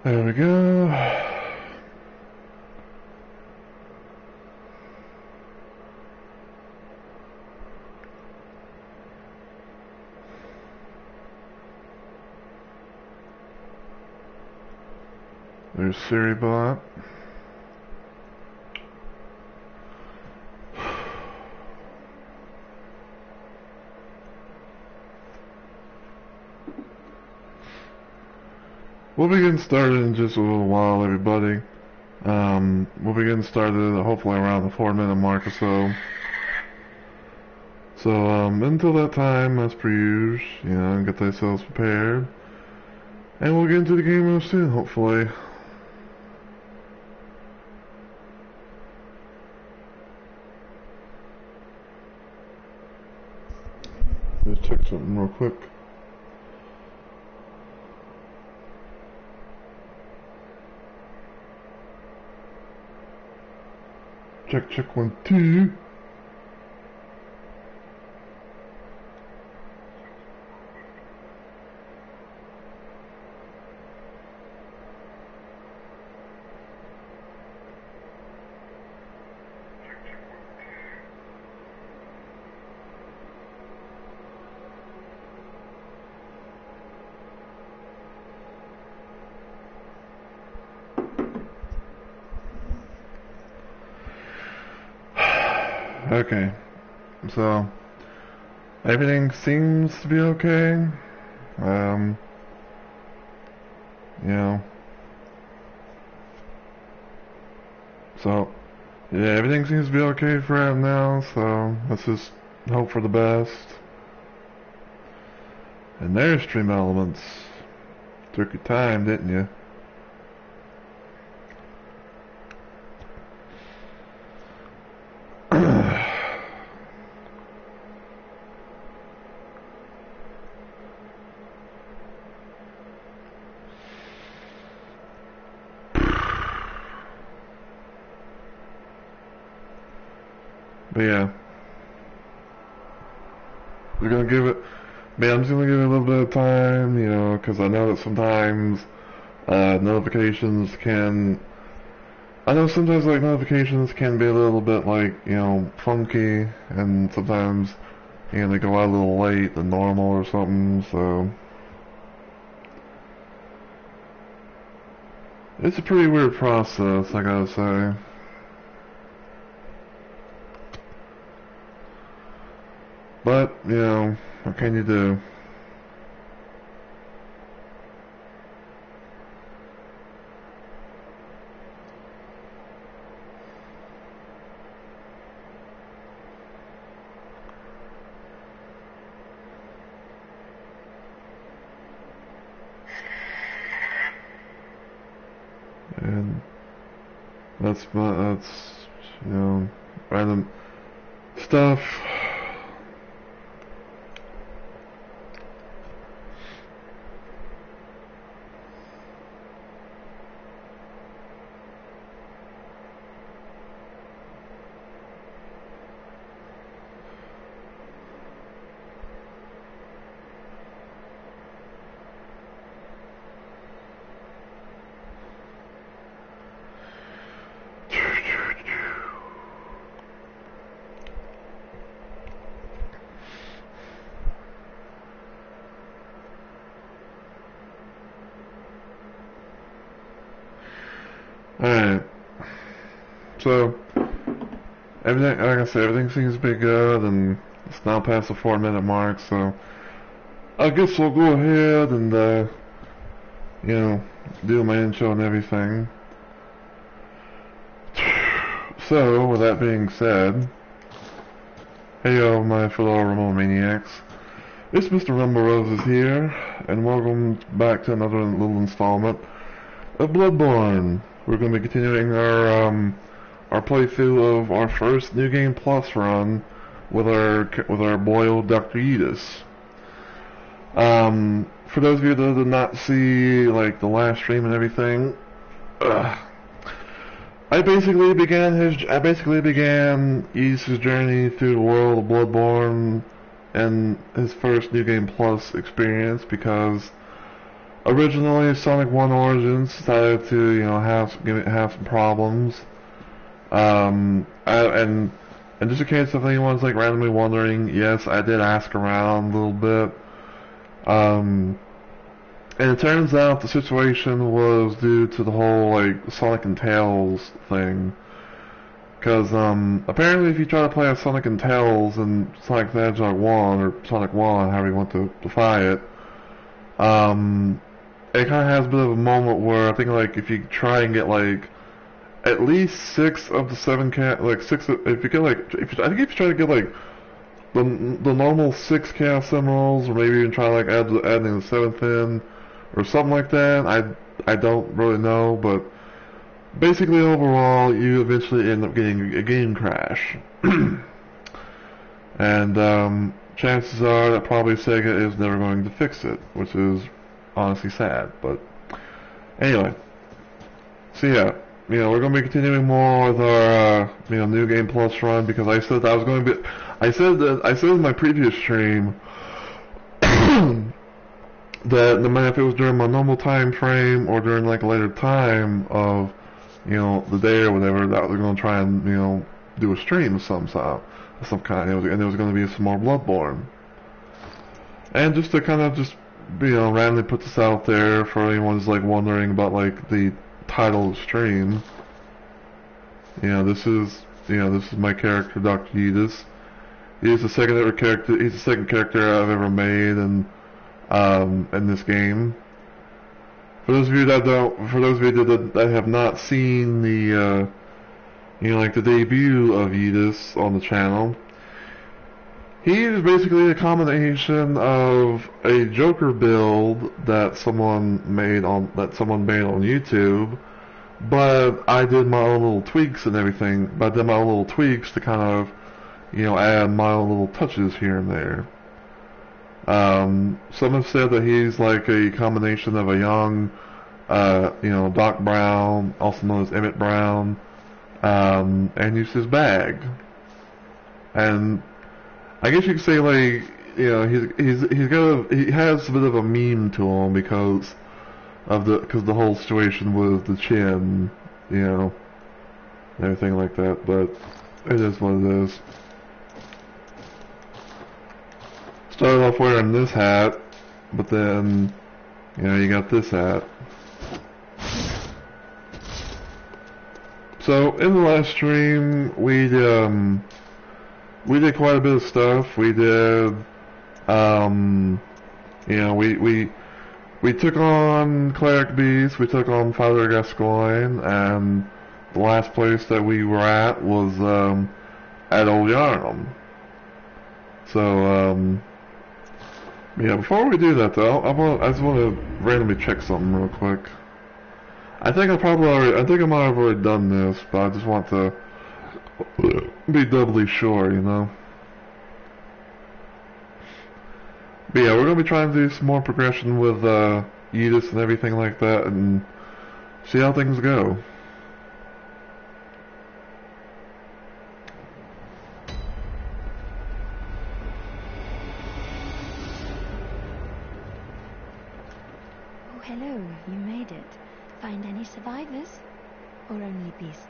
There we go. There's SiriBot. We'll be getting started in just a little while, everybody. We'll be getting started hopefully around the 4-minute mark or so. So, until that time, as per usual, get yourselves prepared. And we'll get into the game real soon, hopefully. Let's check something real quick. Check 1 2. Okay, so everything seems to be okay. So yeah, everything seems to be okay for right now. So let's just hope for the best. And there's Stream Elements. Took your time, didn't you? But yeah, we're gonna give it. Man, I'm just gonna give it a little bit of time, because I know that sometimes notifications can. I know sometimes like notifications can be a little bit like funky, and sometimes they go out a little late than normal or something. So it's a pretty weird process, I gotta say. But, what can you do? And that's random stuff. Alright, so everything, like I said, everything seems to be good, and it's now past the 4-minute mark, so I guess we'll go ahead and, do my intro and everything. So, with that being said, hey yo, my fellow Rumble Maniacs, it's Mr. Rumble Roses here, and welcome back to another little installment of Bloodborne. We're going to be continuing our playthrough of our first New Game Plus run with our boy old Dr. Edis. For those of you that did not see like the last stream and everything, I basically began Edis' journey through the world of Bloodborne and his first New Game Plus experience because originally Sonic 1 Origins decided to, you know, have some problems. And just in case if anyone's like randomly wondering, yes, I did ask around a little bit. And it turns out the situation was due to the whole like Sonic and Tails thing. Because apparently if you try to play as Sonic and Tails in Sonic the Hedgehog 1 or Sonic 1, however you want to define it, it kind of has a bit of a moment where I think like if you try and get like at least 6 of the 7 if you get like I think if you try to get like the normal 6 Chaos Emeralds, or maybe even try to like adding the 7th in or something like that. I don't really know, but basically overall you eventually end up getting a game crash. And chances are that probably Sega is never going to fix it, which is honestly sad. But anyway, so yeah, you know, we're going to be continuing more with our you know, New Game Plus run, because I said that I was going to be, I said in my previous stream that no matter if it was during my normal time frame or during like a later time of, you know, the day or whatever, that we're going to try and, you know, do a stream of some kind, and it was going to be some more Bloodborne. And just to kind of just, you know, randomly put this out there for anyone who's like wondering about like the title of the stream. You know, this is my character, Dr. Yeetus. He's the second character I've ever made in this game. For those of you that have not seen the you know, like the debut of Yeetus on the channel, he is basically a combination of a Joker build that someone made on YouTube, but I did my own little tweaks and everything. But I did my own little tweaks to kind of, you know, add my own little touches here and there. Some have said that he's like a combination of a young, you know, Doc Brown, also known as Emmett Brown, and uses bag. And I guess you could say, like, you know, he has a bit of a meme to him because the whole situation with the chin, you know, and everything like that. But it is what it is. Started off wearing this hat, but then, you know, you got this hat. So in the last stream, we did quite a bit of stuff. We did, you know, we took on Cleric Beast, we took on Father Gascoigne, and the last place that we were at was at Old Yarnum. So yeah, before we do that though, I just want to randomly check something real quick. I think I might have already done this, but I just want to be doubly sure, you know. But yeah, we're gonna be trying to do some more progression with Yeetus and everything like that, and see how things go. Oh, hello, you made it. Find any survivors? Or only beasts?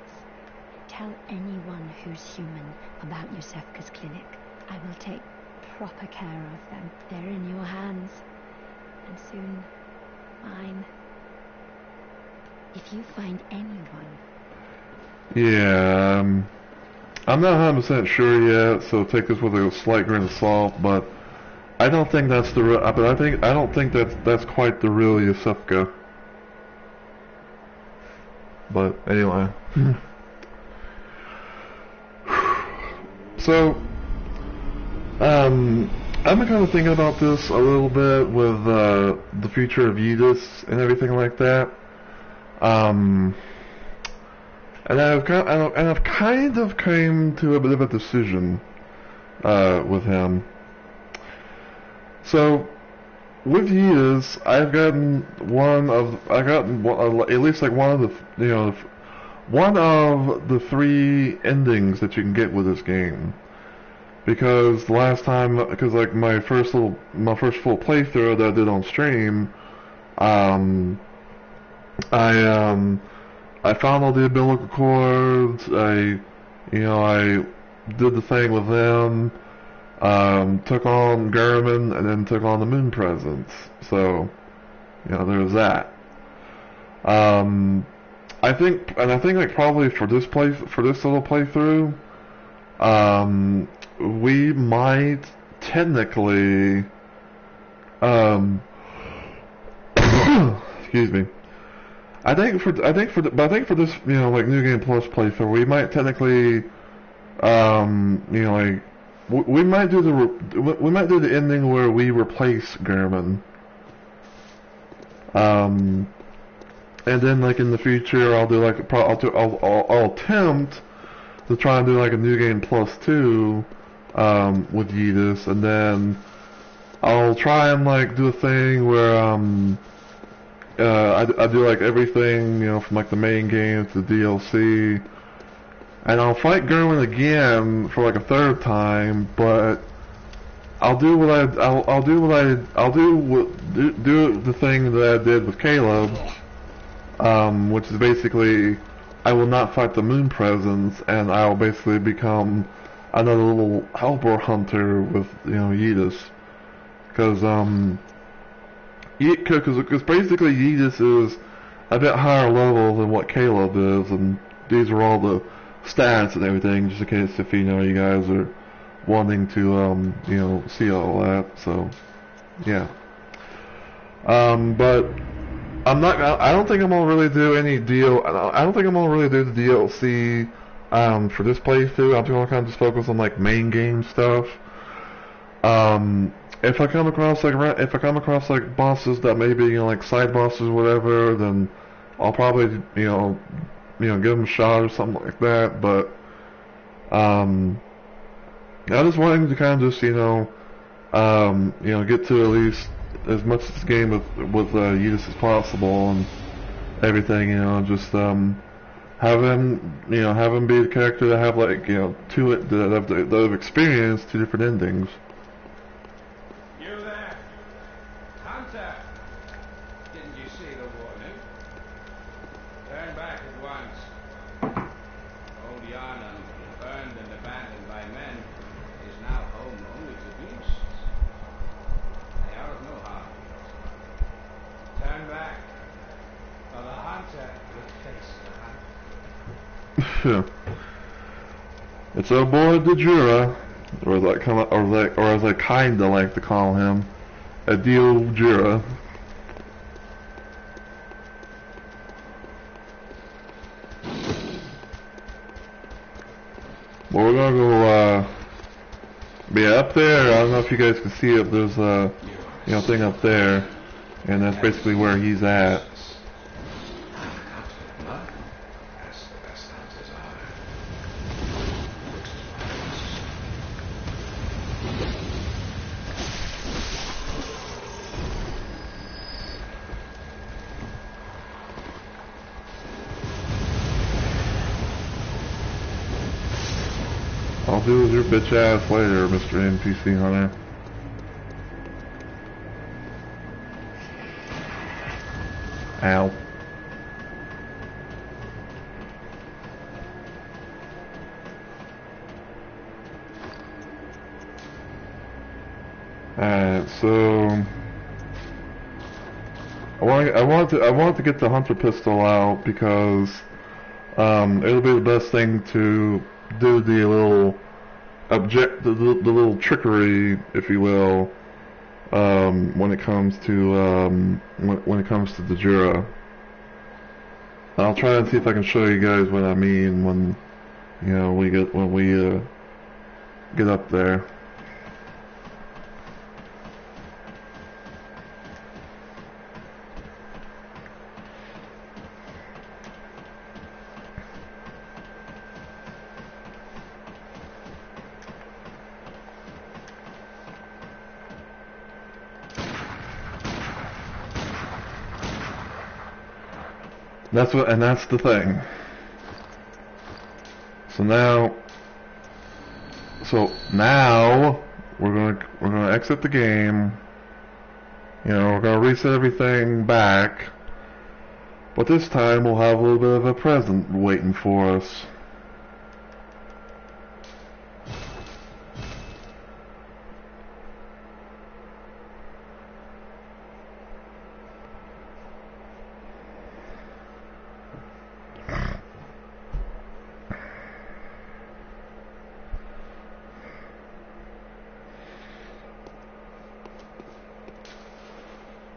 Tell anyone who's human about Yusefka's clinic. I will take proper care of them. They're in your hands. And soon, mine. If you find anyone... Yeah, I'm not 100% sure yet, so take this with a slight grain of salt, but I don't think that's the real... But I don't think that's quite the real Yusefka. But anyway. So, I've been kind of thinking about this a little bit with the future of Yeetus and everything like that. And I've kind of came to a bit of a decision with him. So, with Yeetus, I've gotten at least like one of the, you know, one of the 3 endings that you can get with this game. Because the last time, like my first full playthrough that I did on stream, Um, I found all the umbilical cords. I did the thing with them. Took on Gurman and then took on the Moon Presence. So, there's that. I think like probably for this little playthrough, we might technically, excuse me. I think for this, like New Game Plus playthrough, we might technically, like, we might do the ending where we replace Gurman. And then like in the future, I'll do like I'll attempt to try and do like a New Game Plus 2 with Yeetus, and then I'll try and like do a thing where I do like everything, from like the main game to the DLC, and I'll fight Gurman again for like a third time, but I'll do the thing that I did with Caleb, which is basically I will not fight the Moon Presence, and I'll basically become another little helper hunter with Yeetus, because basically Yeetus is a bit higher level than what Caleb is, and these are all the stats and everything, just in case if you guys are wanting to see all that. So yeah, but I don't think I'm gonna really do any I don't think I'm gonna really do the DLC for this playthrough. I'm gonna kind of just focus on like main game stuff. If I come across like bosses that maybe like side bosses or whatever, then I'll probably give them a shot or something like that. But I just wanted to kind of just get to at least as much of this game with Yeetus as possible and everything. Just have him be the character that have like that have experienced two different endings. You there, Hunter? Didn't you see the warning? Turn back at once. Old Yharnam, burned and abandoned by men, is now home only to beasts. They are of no harm. Turn back, for the hunter will face the hunt. It's our boy Dajura, or as I kinda like to call him, Adil Jura. Well, we're gonna go, up there. I don't know if you guys can see it. There's a, thing up there, and that's basically where he's at. I'll deal with your bitch ass later, Mr. NPC Hunter. Ow. Alright, so I want to get the hunter pistol out because it'll be the best thing to do the little the little trickery, if you will, when it comes to the Jura. I'll try and see if I can show you guys what I mean when we get up there. That's the thing. So now we're gonna exit the game, You know, we're gonna reset everything back, but this time we'll have a little bit of a present waiting for us.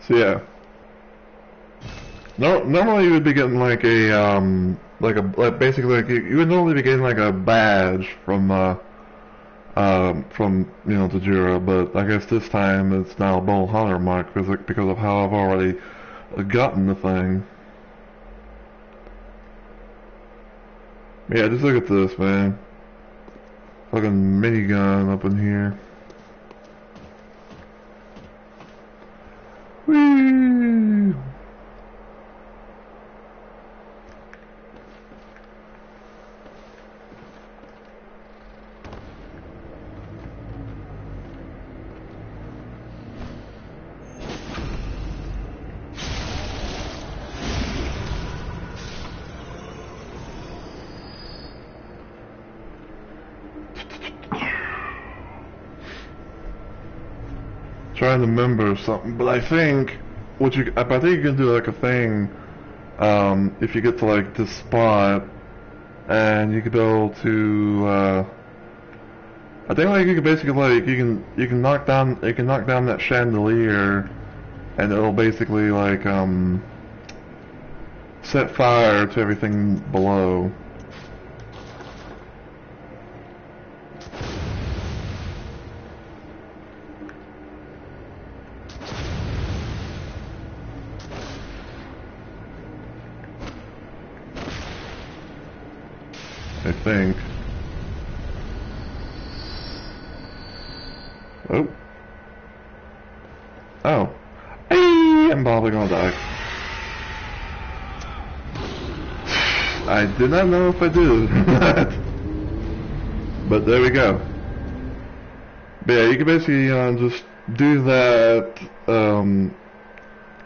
So yeah. Normally you would be getting like a basically like you would normally be getting like a badge from Tajira, but I guess this time it's now a Bull Hunter mark because of how I've already gotten the thing. Yeah, just look at this, man. Fucking minigun up in here. Whee! Trying to remember something, but I think I think you can do like a thing, if you get to like this spot, and you could go to, I think like you can basically like you can knock down that chandelier, and it'll basically like set fire to everything below. I think. Oh. Oh. Hey, I'm probably gonna die. I did not know if I did. But there we go. But yeah, you can basically just do that, and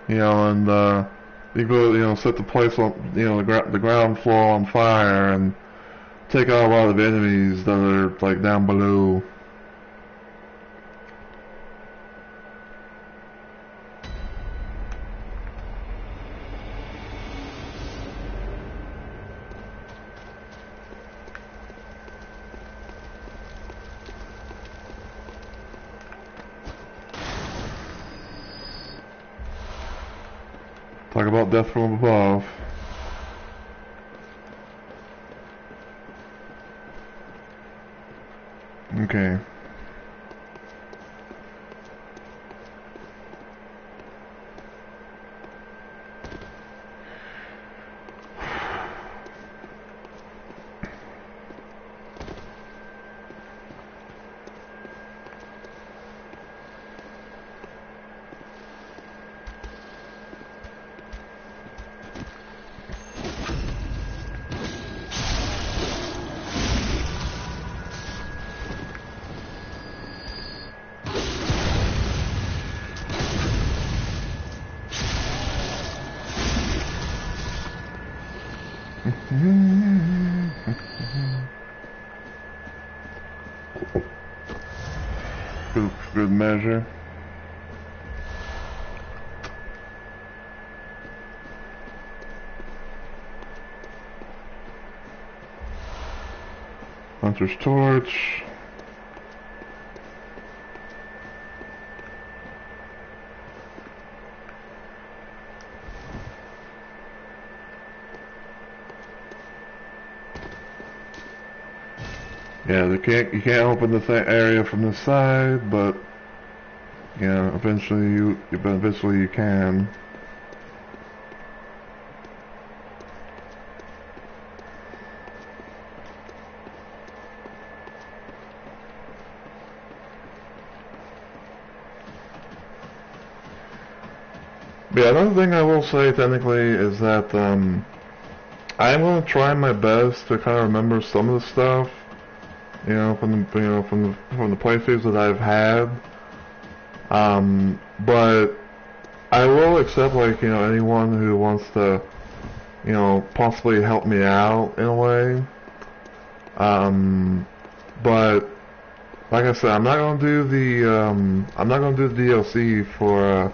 you go, set the place on, the ground floor on fire and take out a lot of enemies that are like down below. Talk about death from above. Okay. Good measure. Hunter's torch. Yeah, you can't open the area from the side, but yeah, eventually you can. But yeah, another thing I will say technically is that I'm going to try my best to kind of remember some of the stuff, from the playthroughs that I've had. But I will accept, like, you know, anyone who wants to, you know, possibly help me out in a way. But like I said, I'm not gonna do the DLC for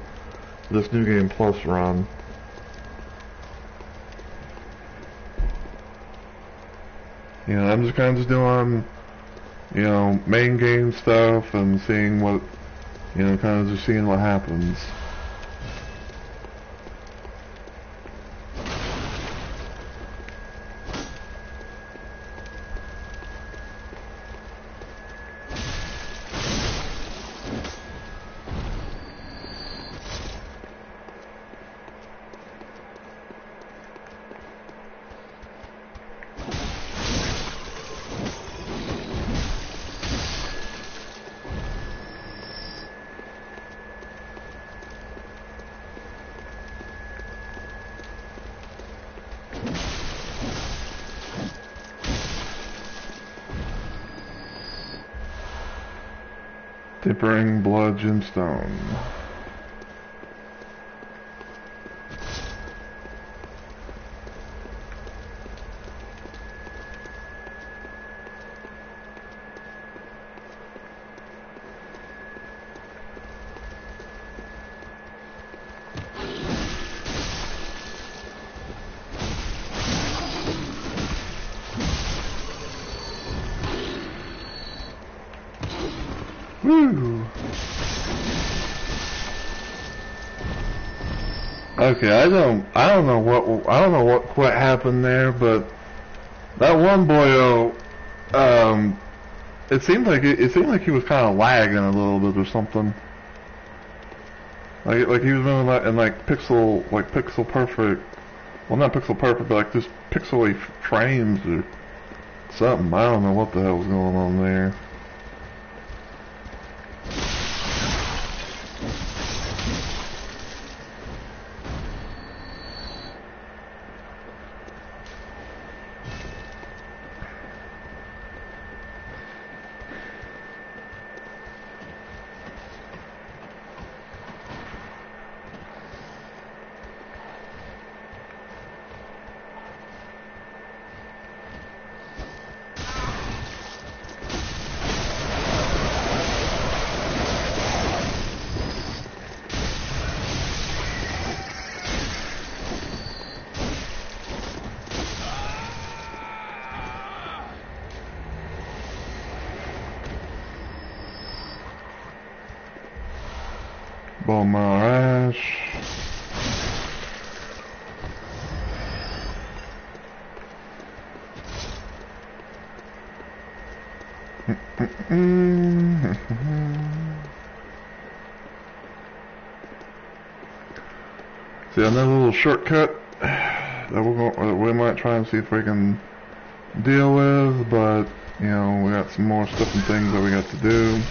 this New Game Plus run. You know, I'm just kind of just doing, you know, main game stuff and seeing what, you know, kind of just seeing what happens. Dippering Blood Gemstone. Woo! Okay, I don't know what happened there, but that one boyo, it seemed like he was kind of lagging a little bit or something. Like he was moving in pixel perfect. Well, not pixel perfect, but like just pixely frames or something. I don't know what the hell was going on there. Bone Marrow Ash. See, another little shortcut that we might try and see if we can deal with, but you know, we got some more stuff and things that we got to do.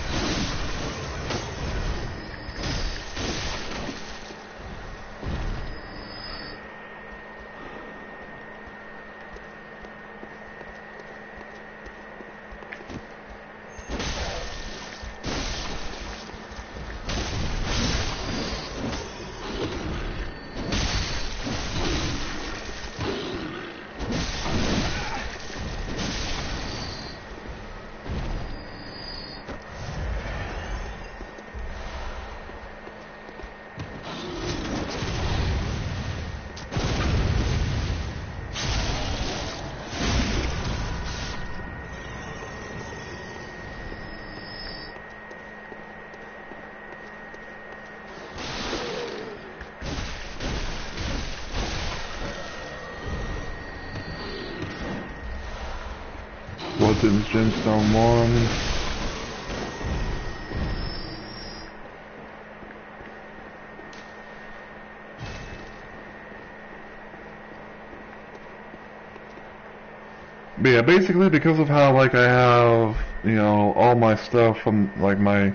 Bloodtin's Gemstone 1. But yeah, basically because of how like I have, you know, all my stuff from like my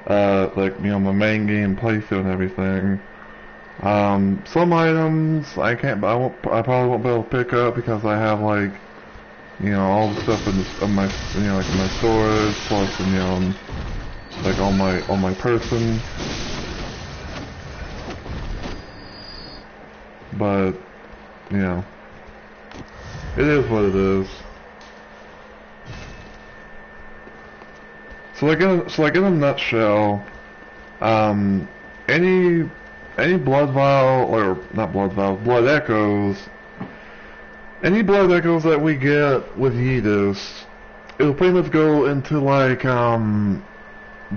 like, you know, my main game playthrough and everything. Some items I probably won't be able to pick up because I have like, you know, all the stuff in my, you know, like in my storage, plus, you know, like on my person. but, you know, it is what it is. So like in a nutshell, any blood vial, or not blood vials, blood echoes, any blood echoes that we get with Yeetus, it'll pretty much go into like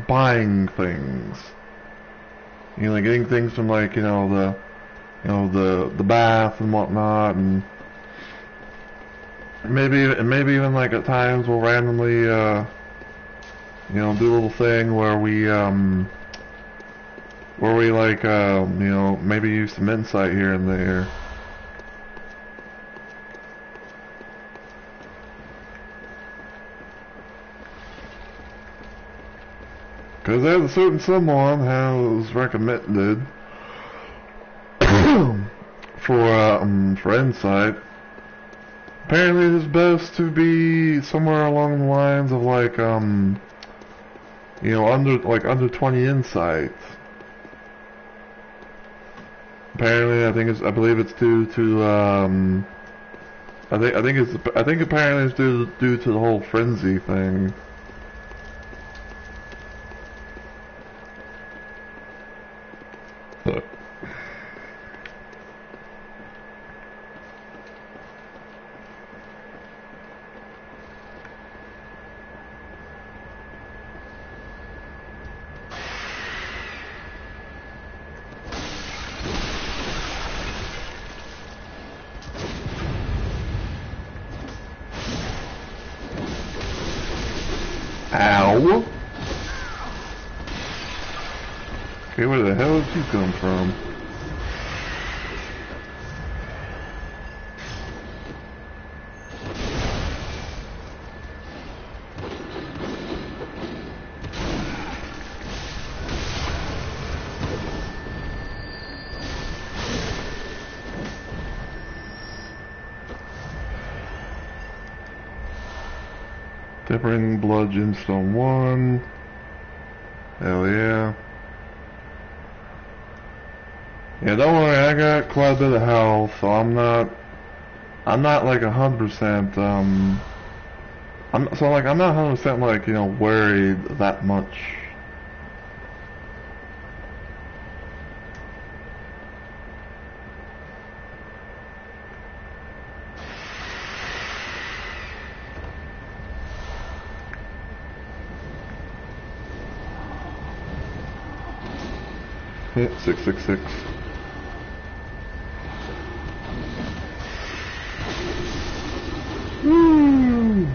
buying things. You know, like getting things from like, the bath and whatnot, and maybe even like at times we'll randomly do a little thing where we like maybe use some insight here and there. Because there's a certain someone who's recommended for insight. Apparently it's best to be somewhere along the lines of like under 20 insights. Apparently, I believe it's due to I think apparently it's due to the whole frenzy thing. Ow! Okay, where the hell did you come from? Tempering blood gemstone 1. Hell yeah. Yeah, don't worry, I got quite a bit of health, so I'm not like 100%, I'm not 100% like, worried that much. Hit 666. Woo!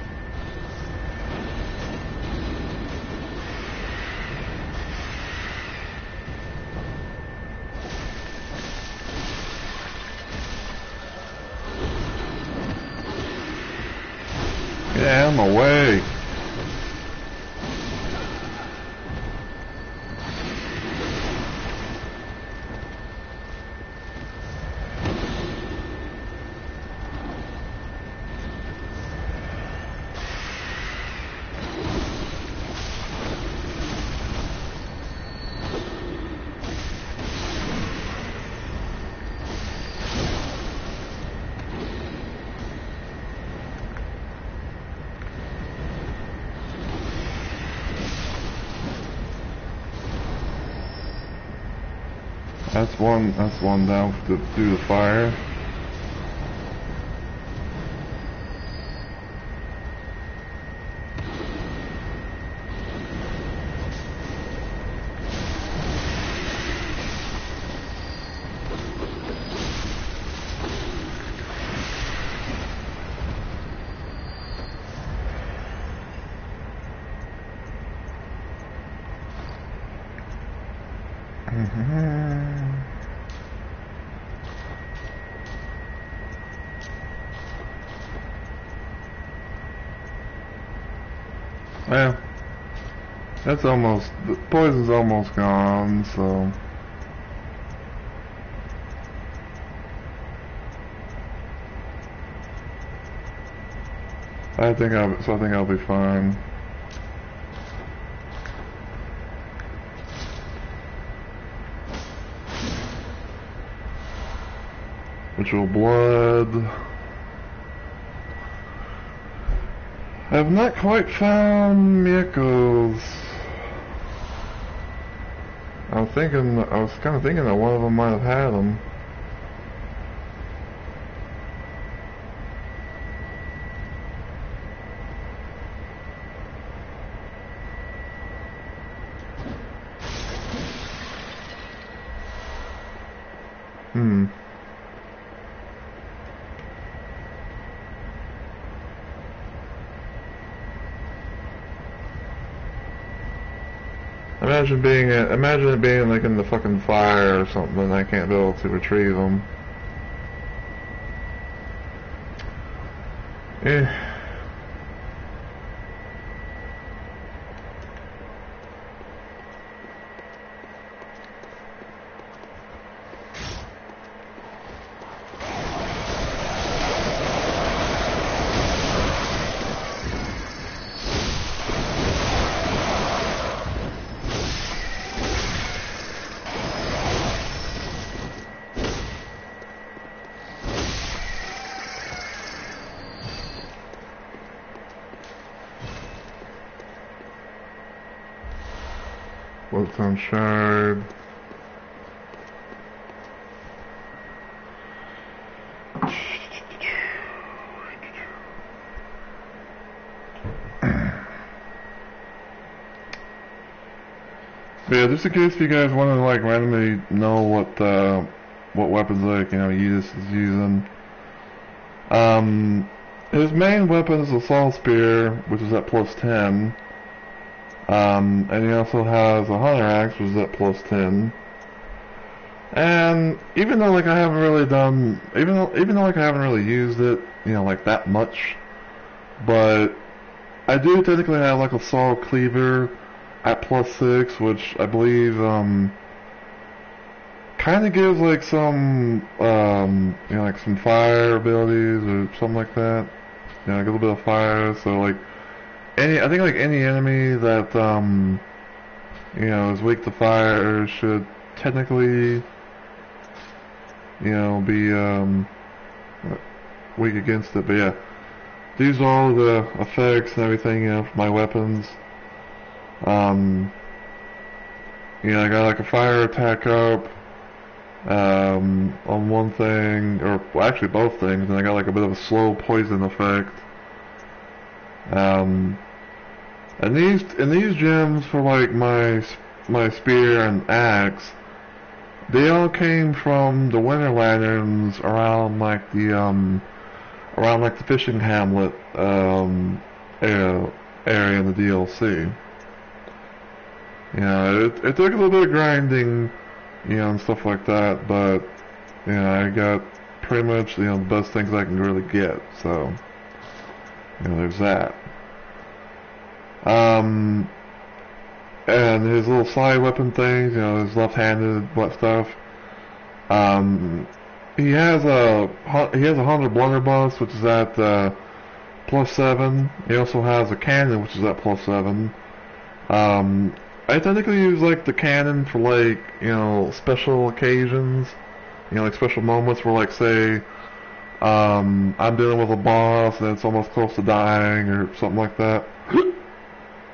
Get out of my way. That's one down to do the fire. Well, the poison's almost gone, so. I think I'll be fine. Angel Blood. I have not quite found Miekos. I was kind of thinking that one of them might have had them. Imagine it being like in the fucking fire or something, and I can't be able to retrieve them. Eh. Bloodstone Shard. But yeah, just in case you guys want to like randomly know what weapons like Yudis is using. His main weapon is the Soul Spear, which is at +10. And he also has a Hunter Axe, which is at +10. And even though like I haven't really done, even though like I haven't really used it, like that much, but I do technically have like a Soul Cleaver at +6, which I believe kind of gives like some like some fire abilities or something like that. Like a little bit of fire. So like I think like any enemy that is weak to fire should technically be weak against it. But yeah, these are all the effects and everything for my weapons. I got like a fire attack up on one thing, or well, actually both things, and I got like a bit of a slow poison effect. And these gems for like my spear and axe, they all came from the Winter Lanterns around like the fishing hamlet area in the DLC. It took a little bit of grinding, and stuff like that, but I got pretty much the best things I can really get. So there's that. And his little side weapon things, his left-handed stuff. He has a 100 blunderbuss, which is at +7. He also has a cannon, which is at +7. I technically use like the cannon for like special occasions, like special moments where like say I'm dealing with a boss and it's almost close to dying or something like that.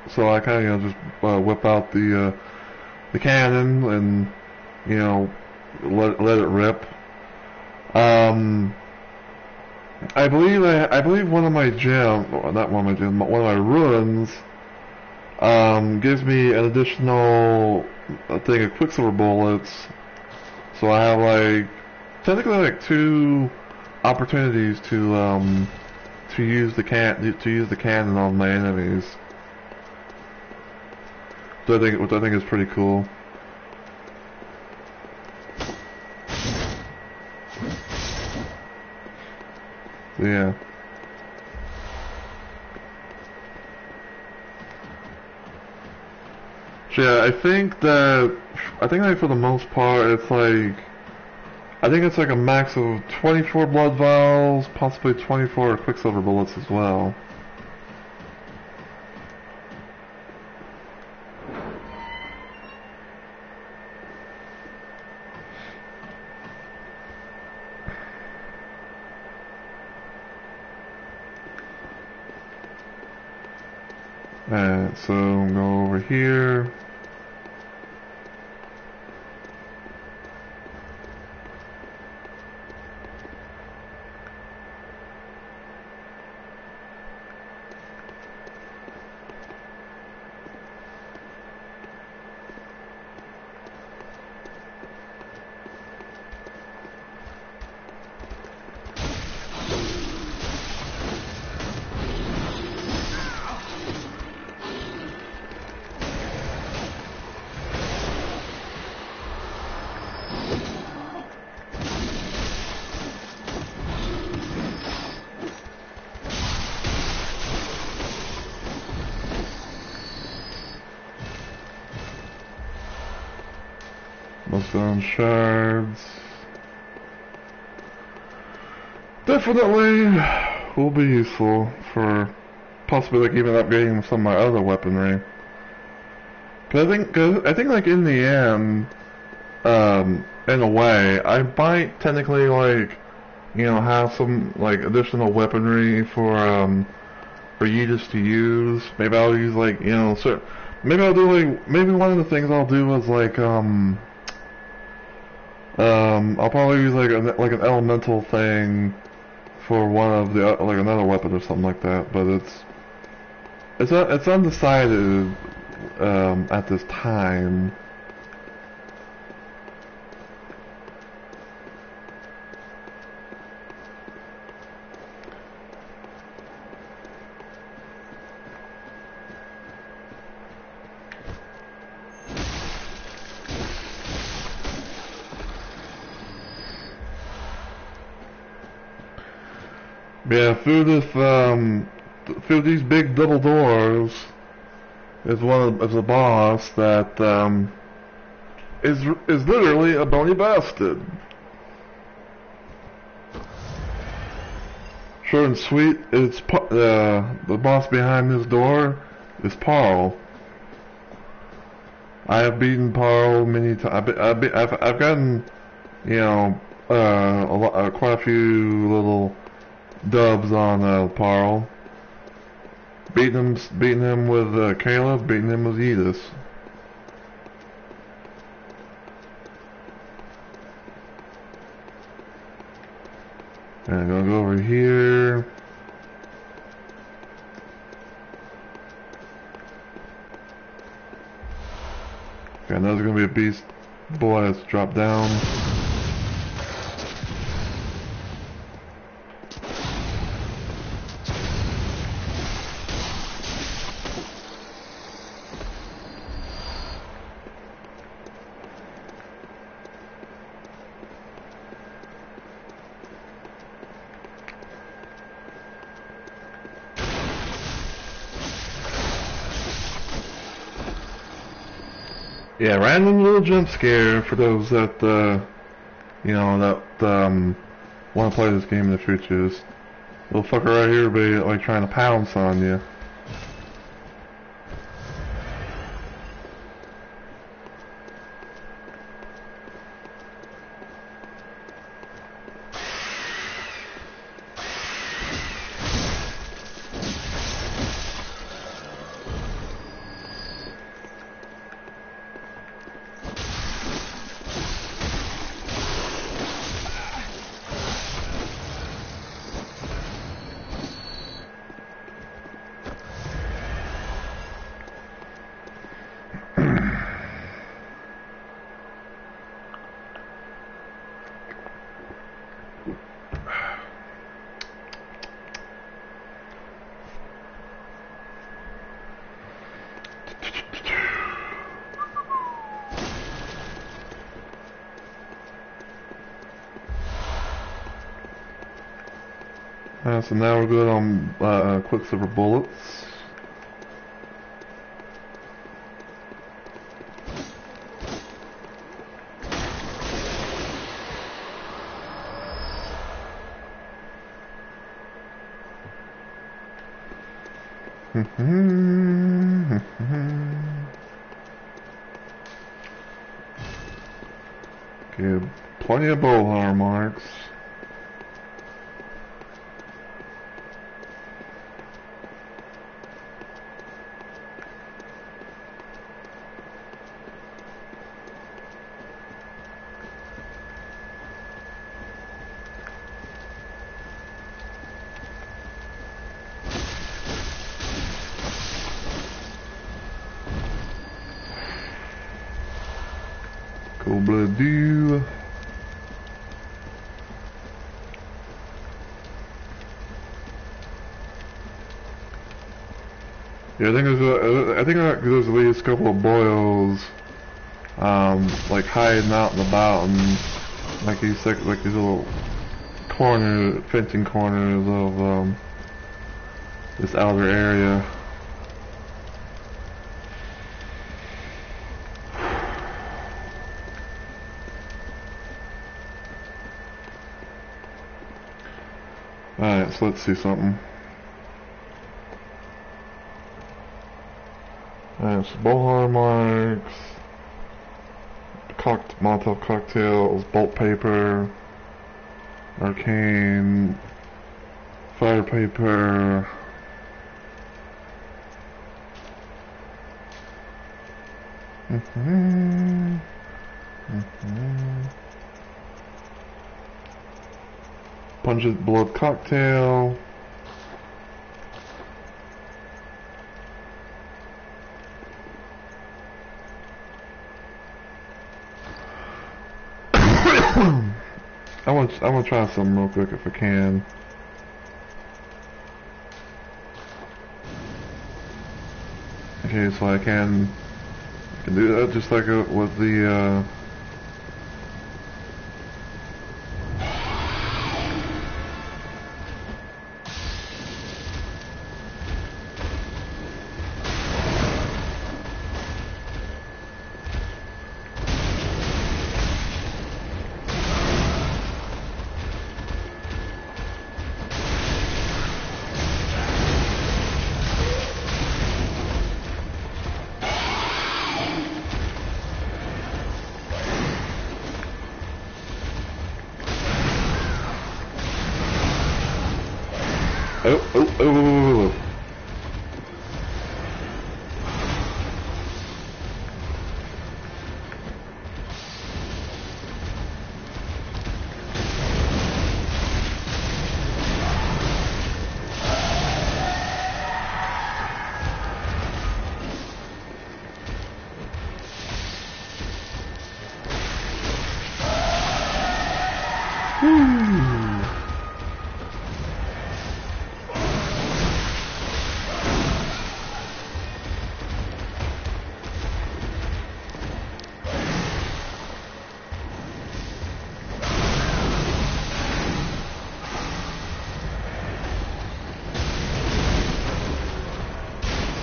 So I kind of just whip out the cannon and let it rip. I believe one of my gems, not one of my gems, but one of my ruins gives me an additional thing of Quicksilver bullets. So I have like technically like 2 opportunities to use the cannon on my enemies. Which I think is pretty cool. So, yeah. So yeah, I think like for the most part it's like a max of 24 blood vials, possibly 24 Quicksilver bullets as well. Alright, so go over here. Stone shards. Definitely will be useful for possibly like even upgrading some of my other weaponry. Cause I think like in the end, in a way, I might technically like, you know, have some like additional weaponry for you just to use. Maybe I'll use like, you know, maybe I'll do like, maybe one of the things I'll do is like, I'll probably use like an elemental thing for one of the like another weapon or something like that. But it's undecided at this time. Yeah, through these big double doors is a boss that is literally a bony bastard. Short and sweet. It's the boss behind this door is Parl. I have beaten Parl many times. I've gotten, you know, quite a few little dubs on Parl. Beating him with Caleb, beating him with Edith. And I'm gonna go over here. Okay, now there's gonna be a beast boy that's dropped down. Yeah, random little jump scare for those that, you know, that, want to play this game in the future. This little fucker right here will be, like, trying to pounce on you. So now we're good on Quicksilver bullets. Okay, plenty of bullhorn marks. Obladu. Yeah, I think there's at least a couple of boils, like hiding out in the mountains, like these little fencing corners of this outer area. Alright, so let's see something. Alright, so bullhorn marks, Molotov cocktails, bolt paper, arcane, fire paper, pungent blood cocktail, I want to try some real quick if I can. Okay, so I can do that just like with the oh.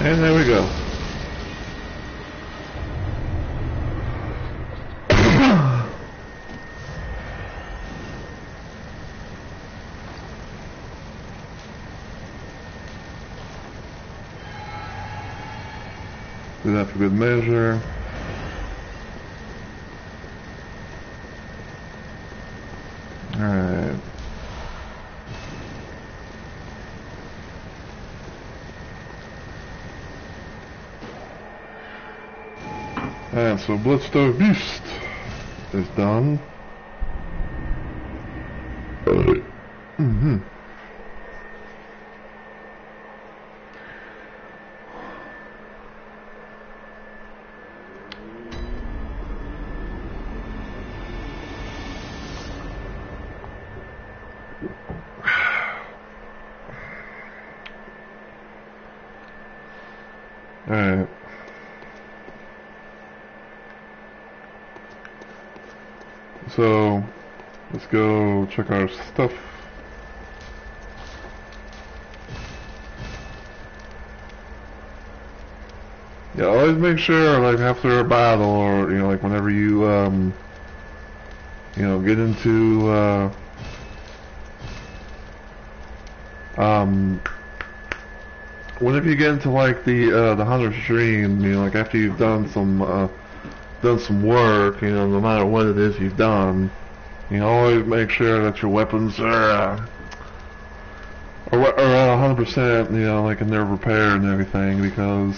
And there we go. Do that for good measure. Alright. And so Bloodstone Beast is done. Alright. So, let's go check our stuff. Yeah, always make sure, like, after a battle, or, you know, like, whenever you, you know, get into, whenever you get into, like, the hunter stream, you know, like, after you've done some work, you know, no matter what it is you've done, you know, always make sure that your weapons are at 100%, you know, like in their repair and everything, because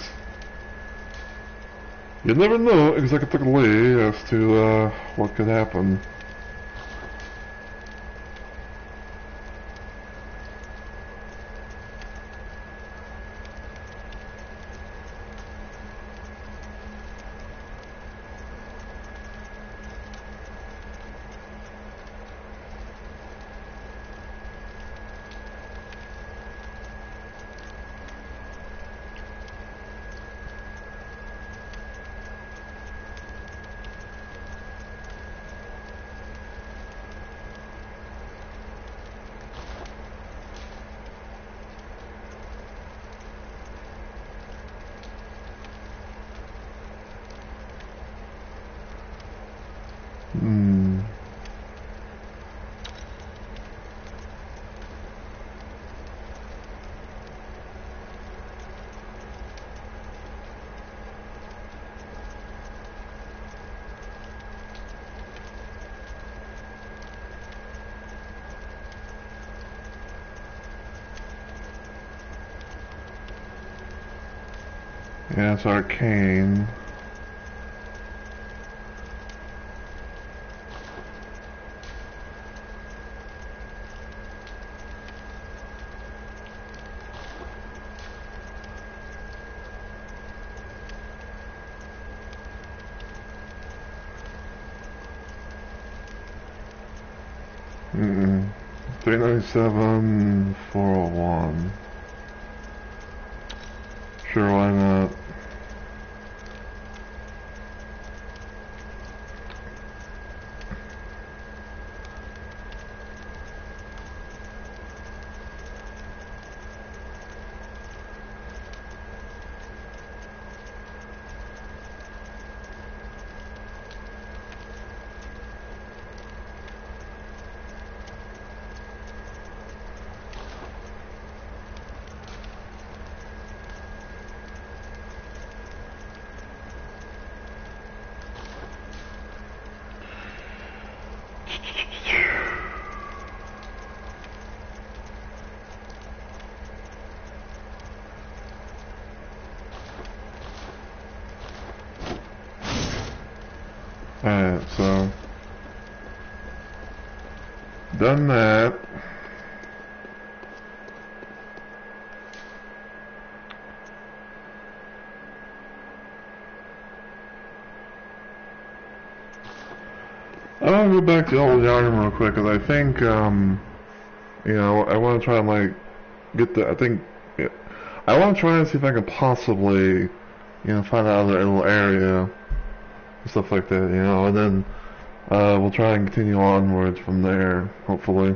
you never know exactly as to what could happen. Hmm. Yeah, it's arcane. Mm-mm. 397, 401. Sure, why not? Alright, so done that. I'll go back to Old Yarn real quick, because I think, you know, I want to try and, like, get the, I want to try and see if I can possibly, you know, find out a little area, and stuff like that, you know, and then, we'll try and continue onwards from there, hopefully.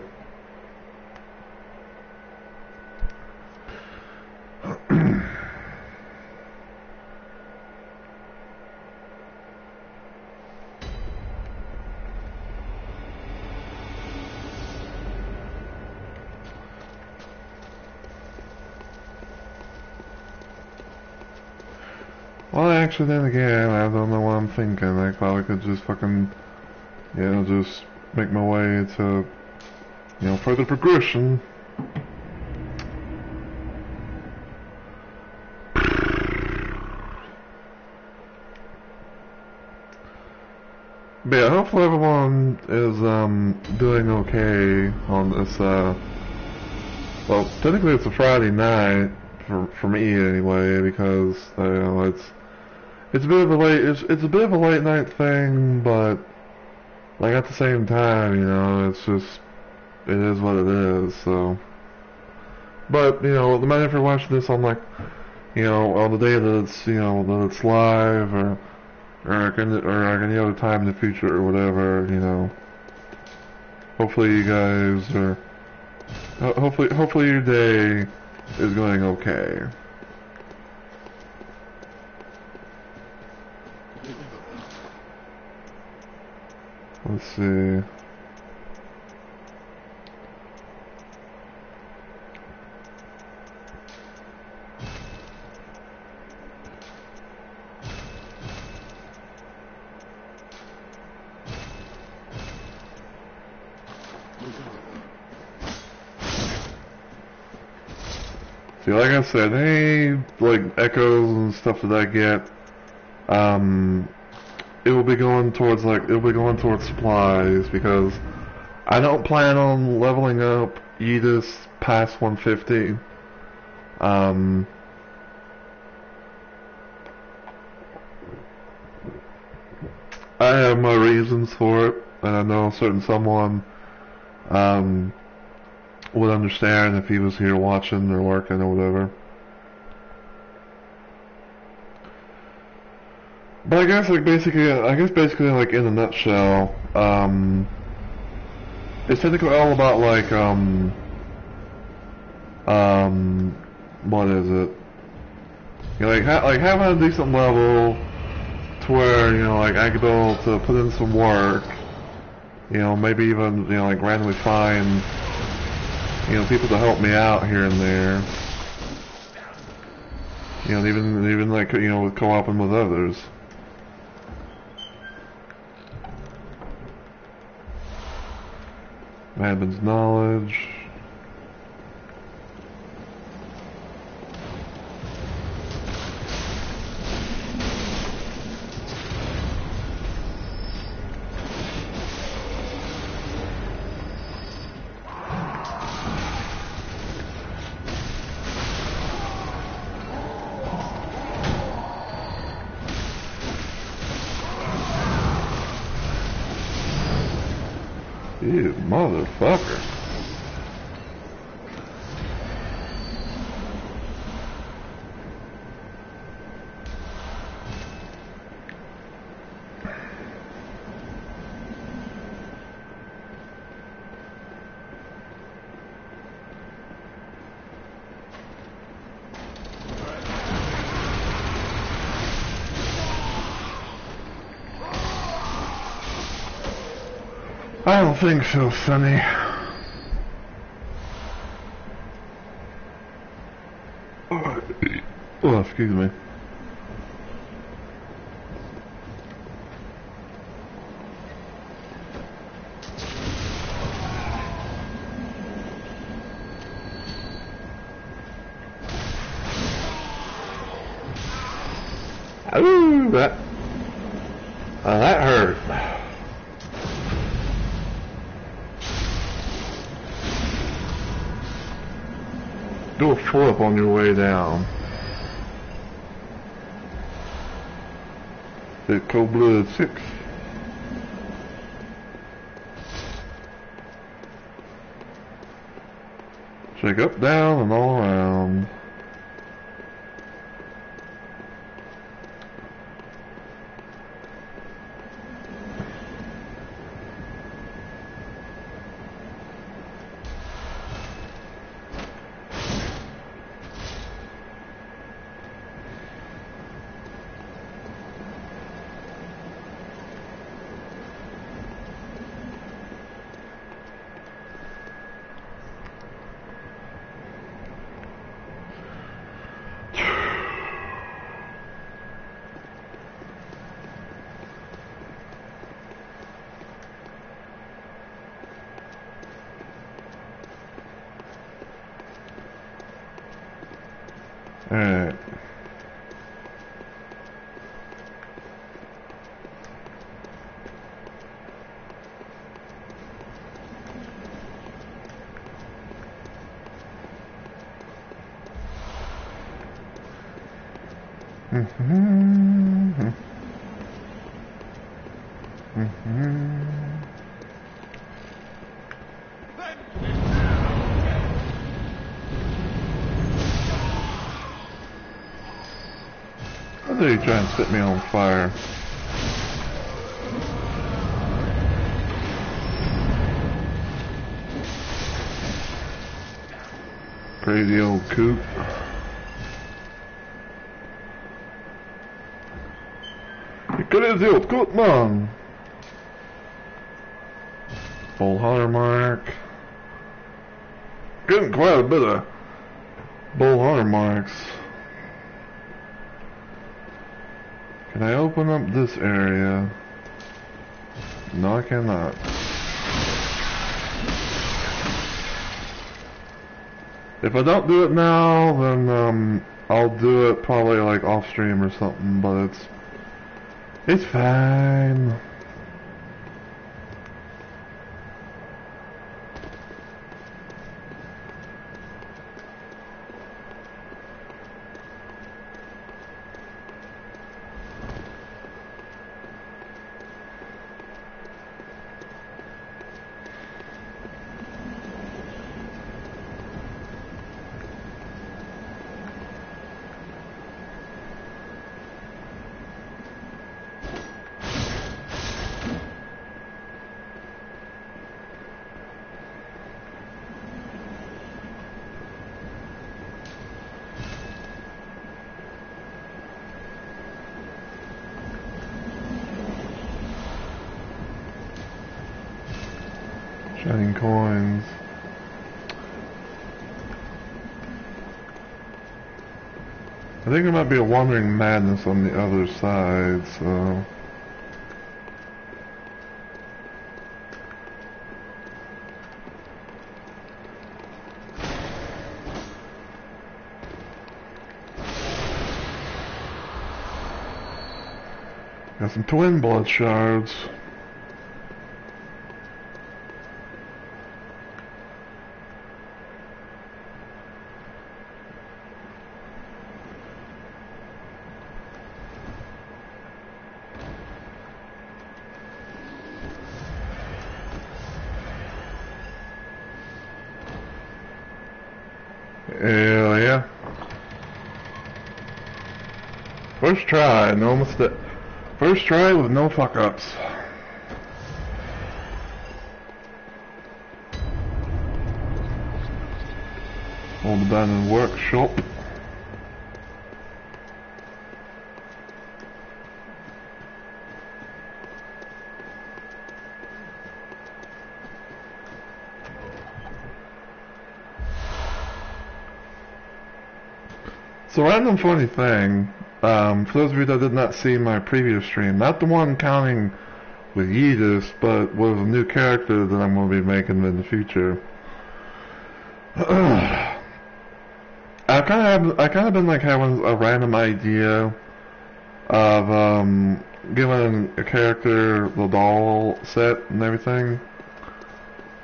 Well, actually, then again, I don't know what I'm thinking. I probably could just fucking, you know, just make my way to, you know, further progression. But yeah, hopefully everyone is, doing okay on this, well, technically it's a Friday night, for me anyway, because, you know, it's a bit of a it's a bit of a late night thing, but, like, at the same time, you know, it's just, it is what it is, so. But, you know, no matter if you're watching this on, like, you know, on the day that it's, you know, that it's live, or any other time in the future, or whatever, you know, hopefully you guys are, hopefully your day is going okay. Let's see. See, like I said, any, like, echoes and stuff that I get, it will be going towards, supplies, because I don't plan on leveling up Yeetus past 150. I have my reasons for it, and I know someone, would understand if he was here watching or working or whatever. But I guess basically like in a nutshell, it's technically all about like what is it? You know, like having a decent level to where, you know, like I could be able to put in some work You know, maybe even, you know, like randomly find, you know, people to help me out here and there. You know, even like, you know, co-oping with others. Madman's knowledge. You motherfucker. I don't think so, Sonny. Oh, excuse me. Ooh, that hurt. Do a flip on your way down. The Cold Blood 6. Check up, down, and all around. Alright. I think he's trying to set me on fire. Crazy old coop. Crazy old coop, man. Full hunter mark. Getting quite a bit of bull hunter marks. Can I open up this area? No, I cannot. If I don't do it now, then I'll do it probably like off stream or something, but it's fine. Getting coins. I think there might be a Wandering Madness on the other side, so... Got some twin blood shards. Hell yeah. First try, no mistake. First try with no fuck-ups. Old abandoned workshop. So random funny thing, for those of you that did not see my previous stream, not the one counting with Yeetus, but with a new character that I'm going to be making in the future. I kind of been like having a random idea of giving a character the doll set and everything.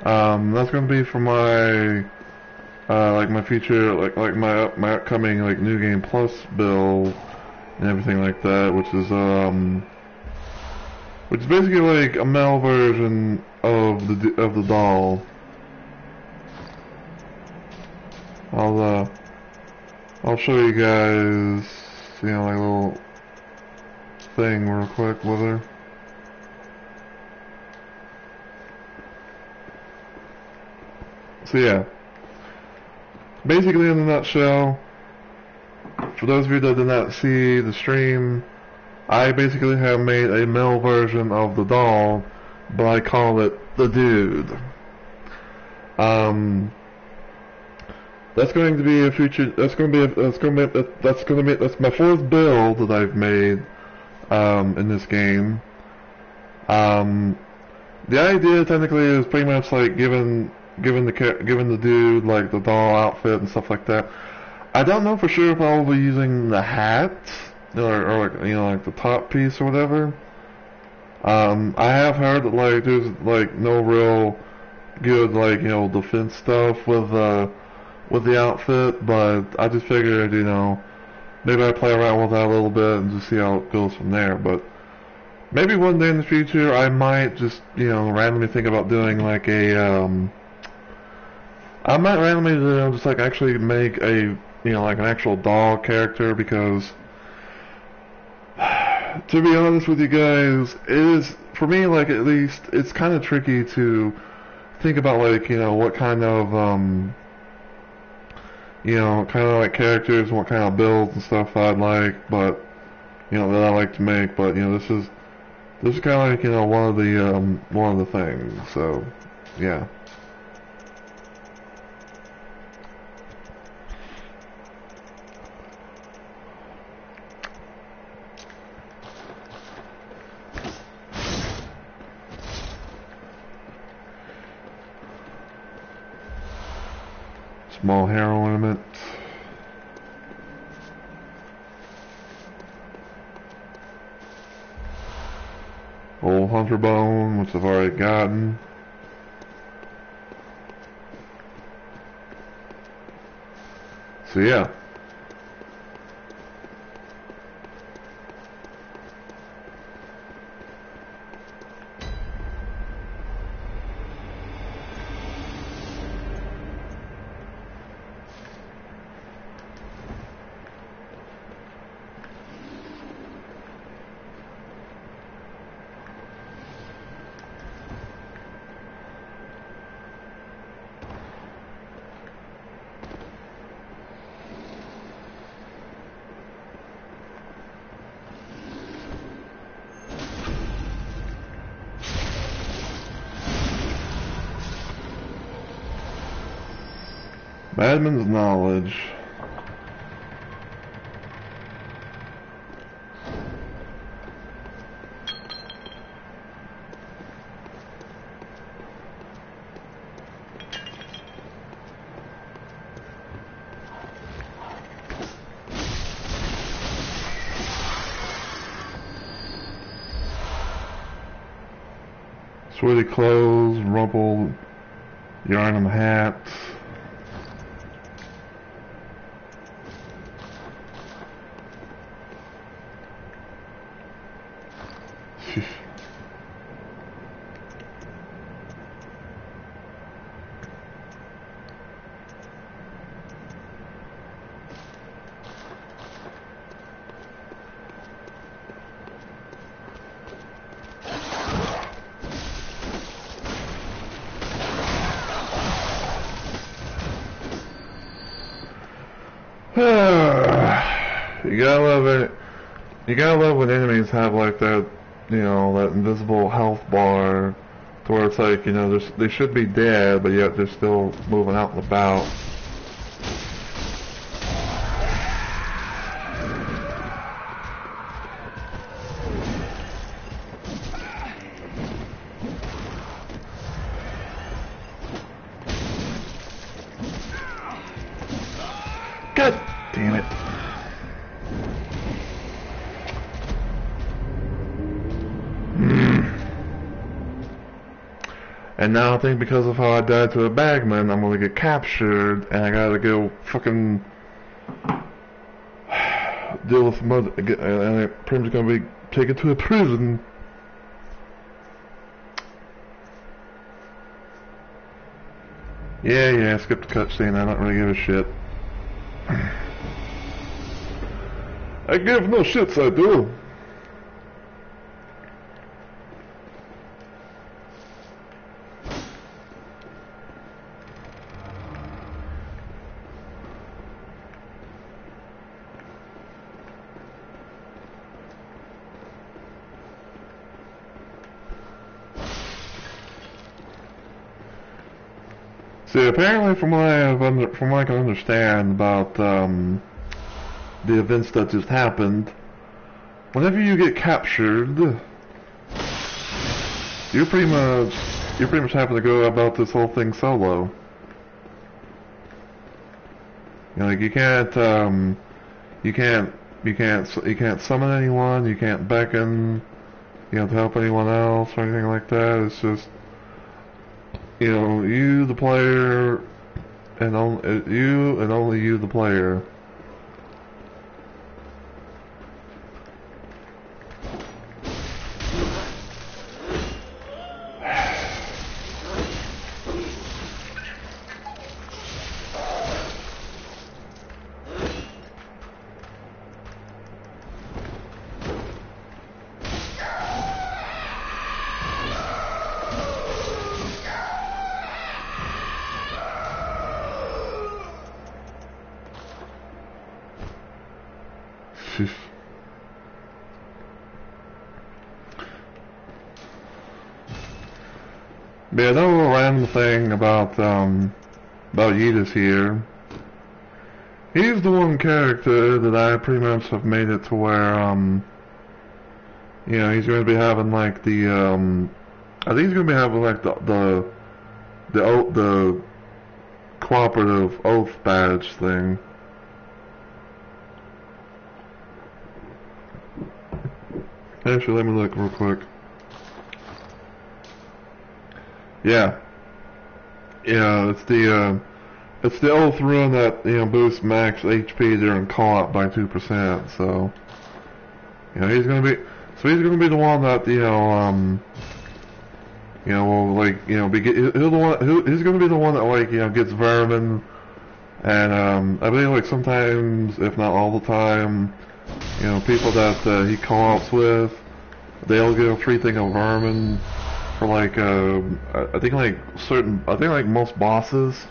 That's going to be for my like my future, like my upcoming like New Game Plus build and everything like that, which is basically like a male version of the doll. I'll show you guys, you know, like a little thing real quick with her. So yeah. Basically, in a nutshell, for those of you that did not see the stream, I basically have made a male version of the doll, but I call it the dude. That's going to be a future. That's my fourth build that I've made in this game. The idea technically is pretty much like giving the dude like the doll outfit and stuff like that. I don't know for sure if I'll be using the hat or like, you know, like the top piece or whatever. I have heard that like there's like no real good like, you know, defense stuff with the outfit, but I just figured, you know, maybe I play around with that a little bit and just see how it goes from there. But maybe one day in the future I might just, you know, randomly think about doing like a I might randomly, you know, just like actually make a, you know, like an actual doll character, because to be honest with you guys, it is, for me, like, at least, it's kind of tricky to think about, like, you know, what kind of, you know, kind of like characters and what kind of builds and stuff I'd like, but, you know, that I like to make, but, you know, this is kind of like, you know, one of the things, so, yeah. Small hair ornament. Old hunter bone, which I've already gotten. So yeah. Madman's knowledge. Sweaty clothes, rumpled yarn and hats. You gotta love it. You gotta love when enemies have like that, you know, that invisible health bar, to where it's like, you know, they should be dead, but yet they're still moving out and about. God damn it. And now I think because of how I died to the bagman, I'm gonna get captured, and I gotta go fucking deal with mother, and I'm pretty much gonna be taken to a prison. Yeah, skip the cutscene, I don't really give a shit. I give no shits, I do. See, apparently, from what I can understand about the events that just happened, whenever you get captured, you're pretty much having to go about this whole thing solo. You know, like you can't summon anyone, you can't beckon, you know, to help anyone else or anything like that. It's just, you know, you the player, and only you the player. Yeah, another little random thing about Yidis here. He's the one character that I pretty much have made it to where, you know, he's going to be having like the, I think he's going to be having like the cooperative oath badge thing. Actually, let me look real quick. Yeah, it's the oath rune that, you know, boosts max HP during call-out by 2%. So, you know, he's gonna be the one that, you know, will, like, you know, he's gonna be the one that, like, you know, gets vermin, and I believe, like, sometimes, if not all the time, you know, people that he call-outs with, they'll get a free thing of vermin for, like, I think like most bosses.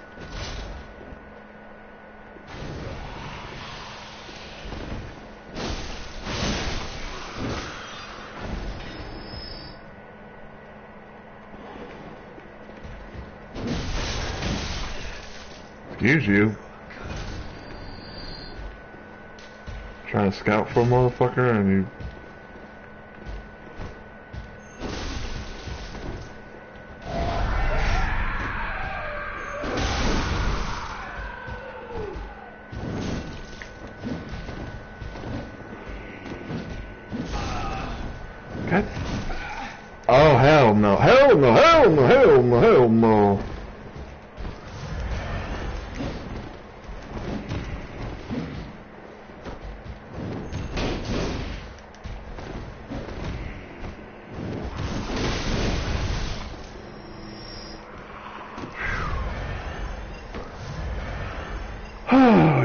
Excuse you. Trying to scout for a motherfucker and you... God. Oh, hell no. Hell no, hell no, hell no, hell no.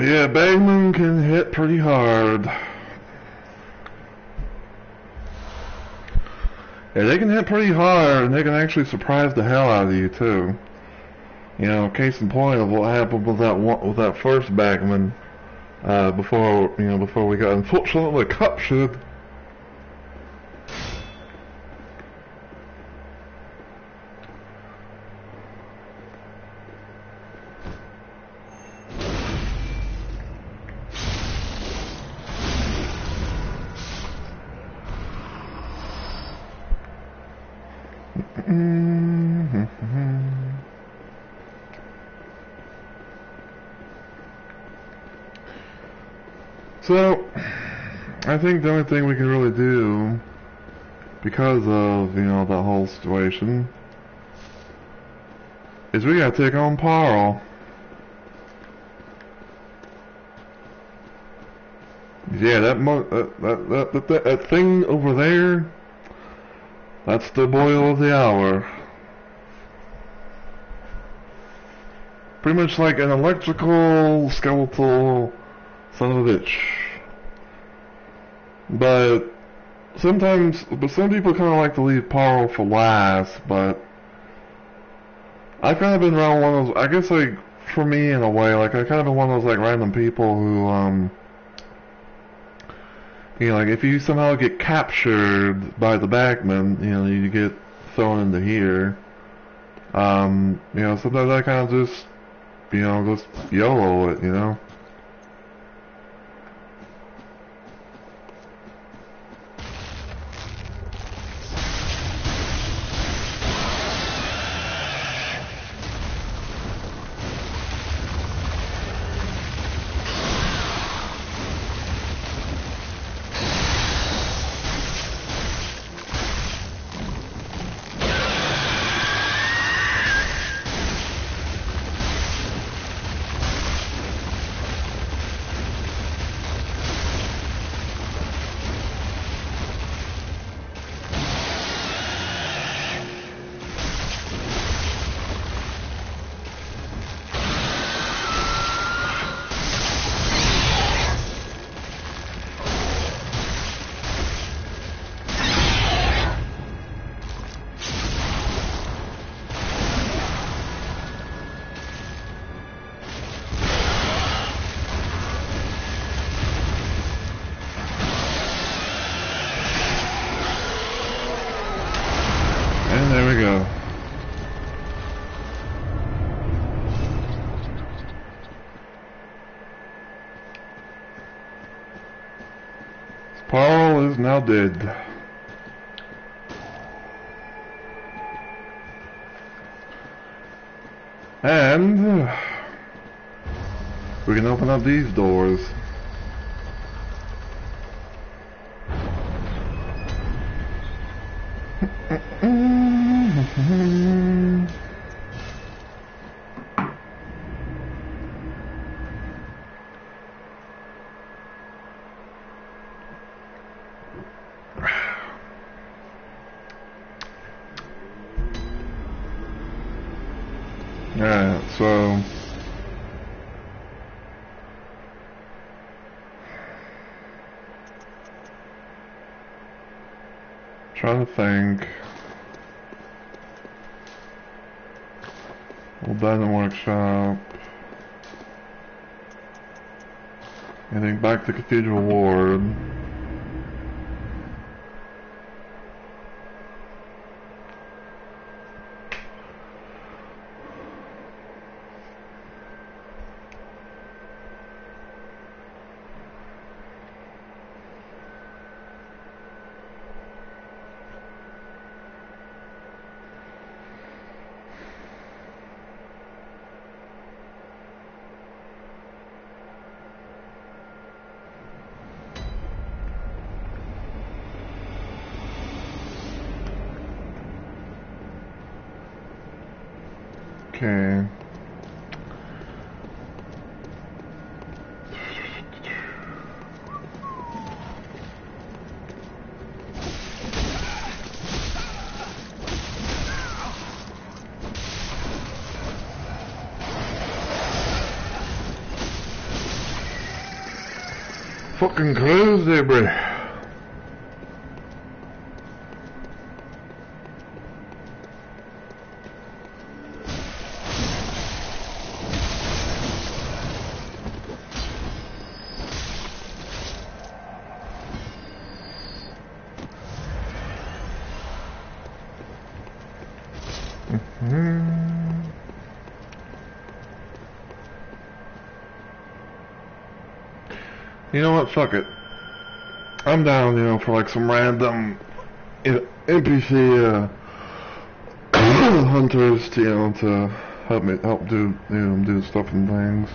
Yeah, Bagman can hit pretty hard. Yeah, they can hit pretty hard, and they can actually surprise the hell out of you too. You know, case in point of what happened with that first Bagman, before we got unfortunately captured. So, I think the only thing we can really do, because of, that whole situation, is we gotta take on Parl. Yeah, that thing over there, that's the boil of the hour. Pretty much like an electrical skeletal son of a bitch. But some people kind of like to leave Parl for last, but I've kind of been around one of those, I guess, like, for me in a way, like, I kind of been one of those, like, random people who, like, if you somehow get captured by the Bagman, you get thrown into here, sometimes I kind of just, just YOLO it, And there we go. Parl is now dead. And we can open up these doors. Alright, so trying to think. Abandoned workshop. I think back to Cathedral Ward. Okay. Fucking cruise debris. You know what? Fuck it. I'm down, you know, for like some random NPC hunters to, you know, to help do, you know, do stuff and things.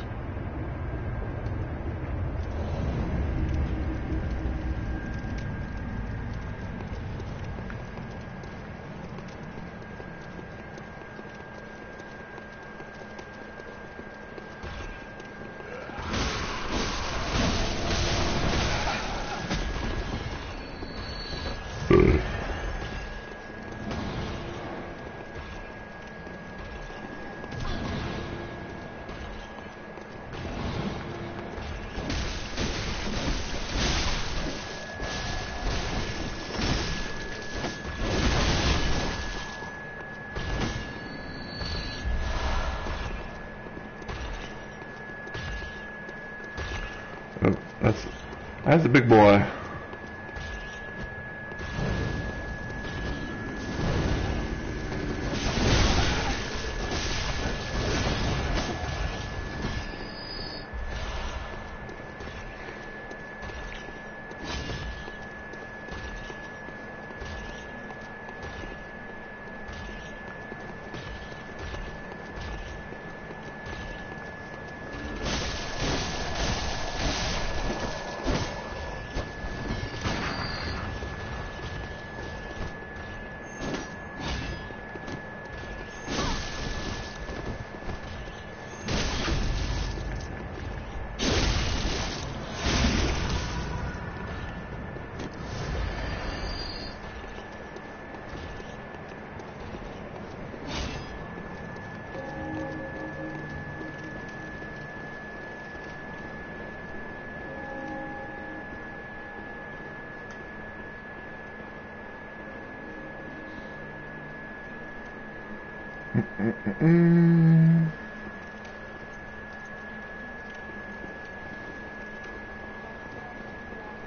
That's a big boy.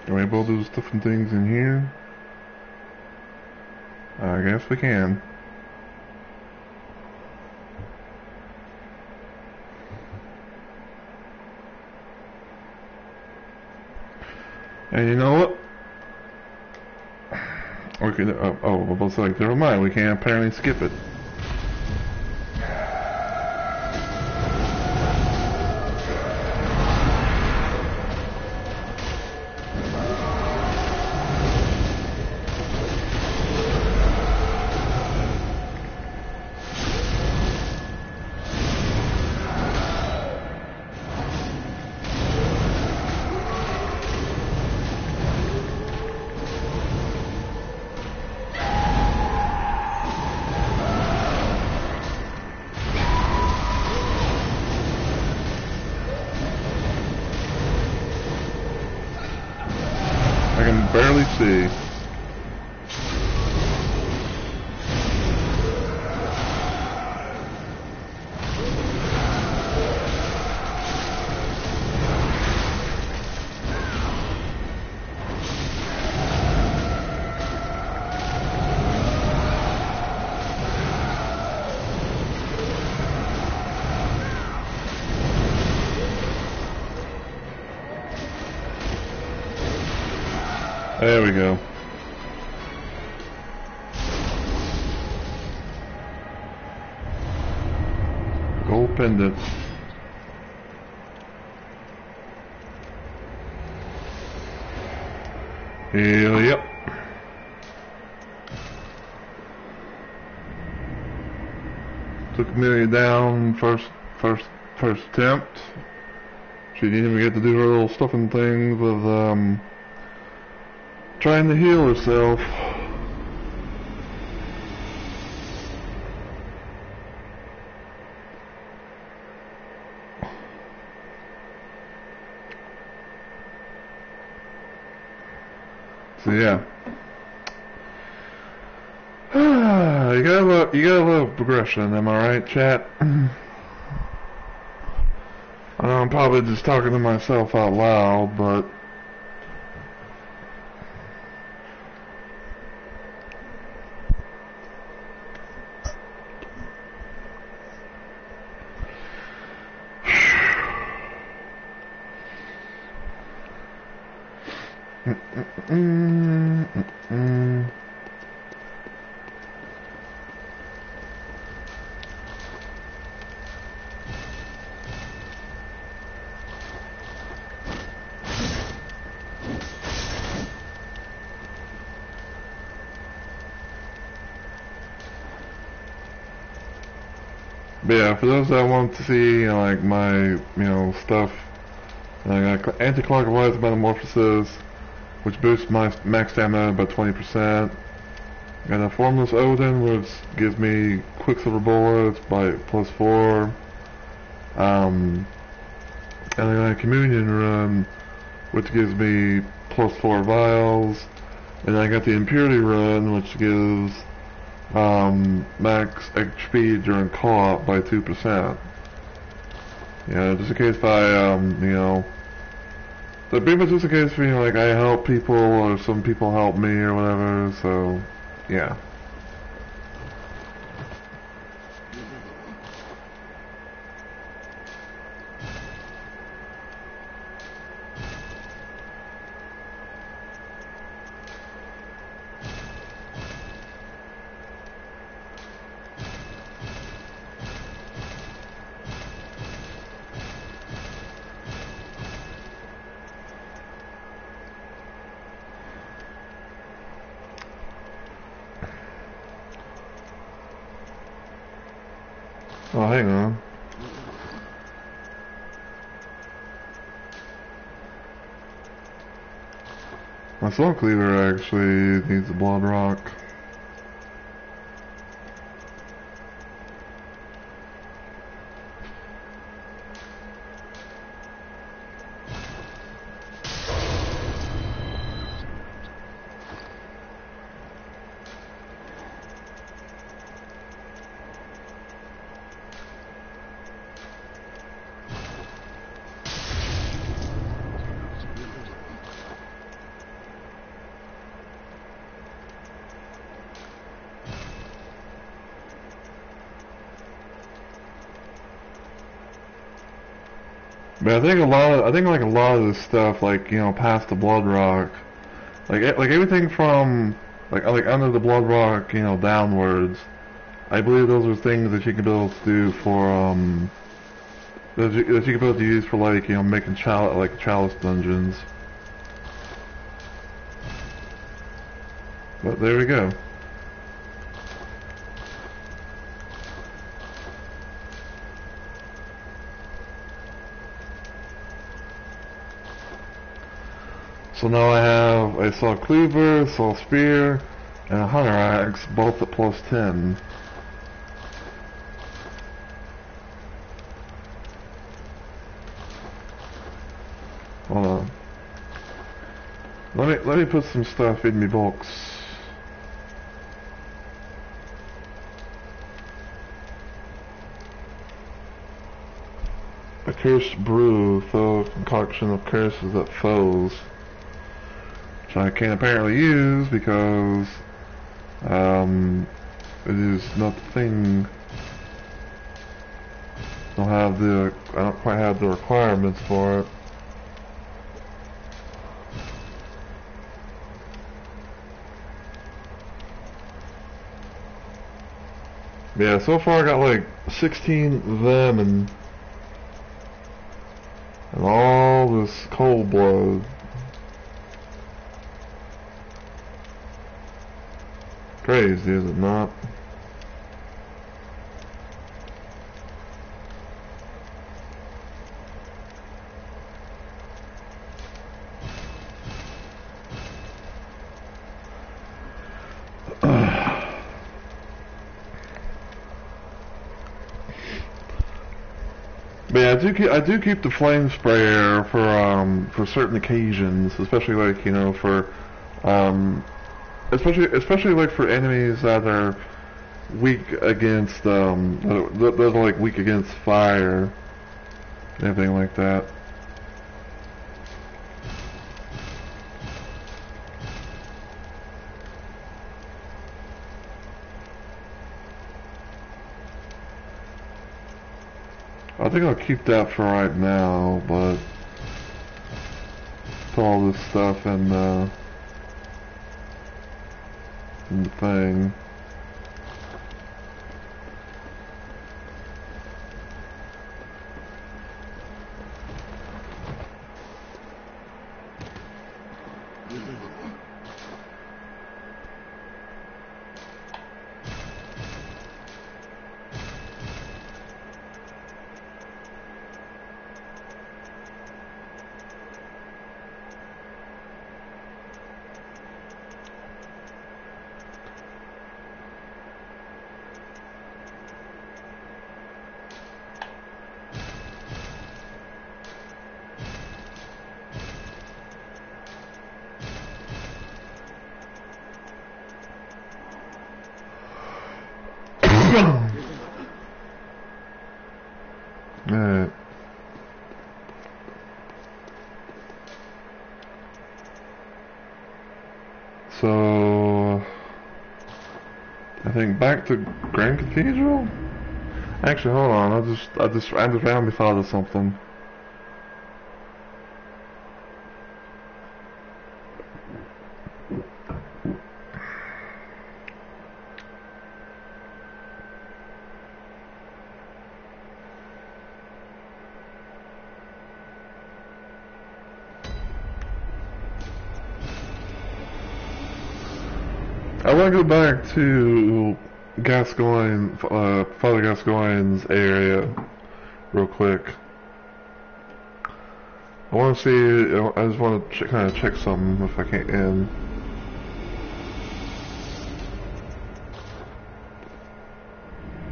Can we build those different things in here? I guess we can. And you know what? Okay, oh, well, it's like, never mind, we can't apparently skip it. I can barely see. There we go. Gold pendant. Hell yep. Took Amelia down first attempt. She didn't even get to do her little stuffing things with trying to heal herself. So yeah. You gotta love progression, am I right, chat? I know I'm probably just talking to myself out loud, but But yeah, for those that want to see, like my, stuff, I got anti-clockwise metamorphosis, which boosts my max stamina by 20%. Got a Formless Odin, which gives me Quicksilver Bullets by +4. And I got a Communion Run, which gives me +4 vials. And I got the Impurity Run, which gives max HP during co-op by 2%. Just in case if I, so pretty much just in case, like I help people or some people help me or whatever, so, yeah. Oh, hang on. My Soul Cleaver actually needs a Blood Rock. But I think a lot of this stuff, like, past the Blood Rock, like everything from, like under the Blood Rock, downwards, I believe those are things that you can be able to do for, that you can be able to use for, like, making chalice dungeons. But there we go. So now I have a Soul Cleaver, Soul Spear, and a Hunter Axe, both at +10. Hold on. Let me put some stuff in me box. A Cursed Brew, throw a concoction of curses at foes. Which I can't apparently use because it is not the thing. I don't quite have the requirements for it. Yeah, so far I got like 16 of them and all this cold blood. Crazy, is it not? I do keep the flame sprayer for certain occasions, especially like, you know, for especially like for enemies that are weak against that are like weak against fire, anything like that. I think I'll keep that for right now, but put all this stuff in the thing. Alright. So I think back to Grand Cathedral? Actually, hold on, I just randomly thought of something. I want to go back to Gascoigne, Father Gascoigne's area real quick. I want to see, I just want to kind of check something if I can.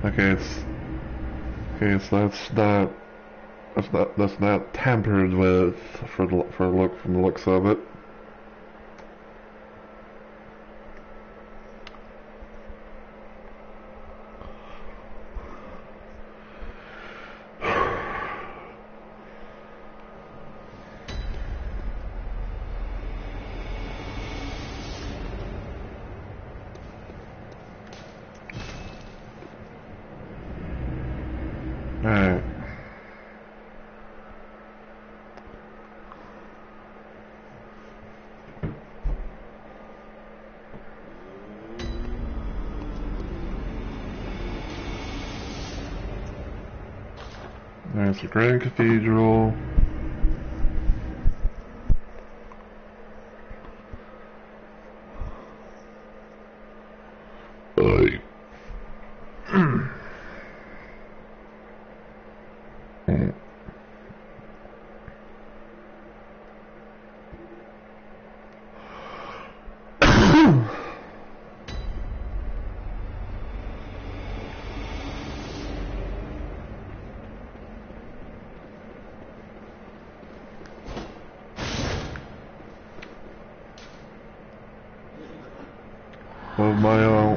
Okay, so that's not tampered with from the looks of it. Alright. There's the Grand Cathedral.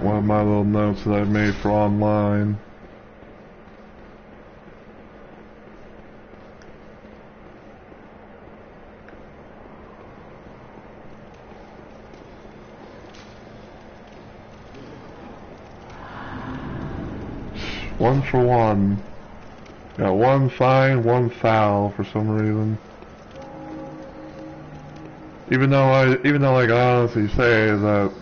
One of my little notes that I made for online. One for one. Got one fine, one foul for some reason. Even though like I honestly say that,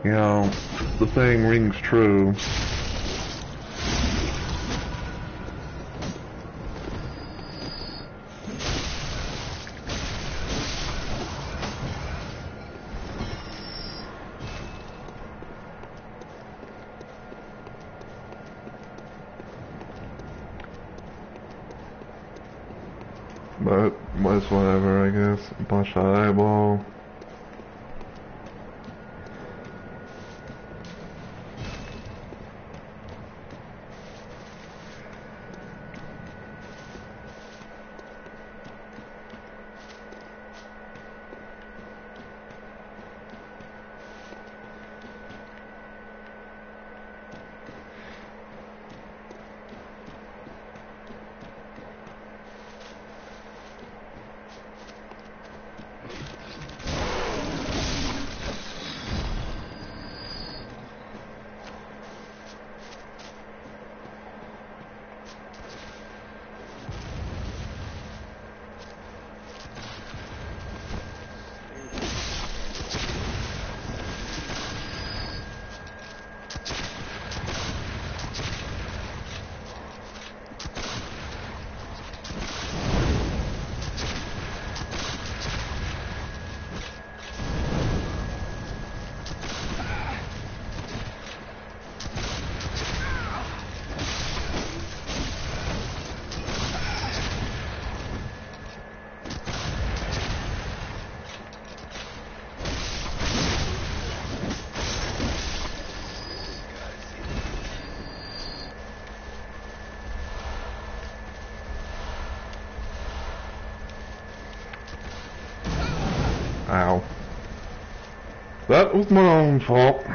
you know, the thing rings true. But it's whatever, I guess. Punch that eyeball. Ow. That was my own fault.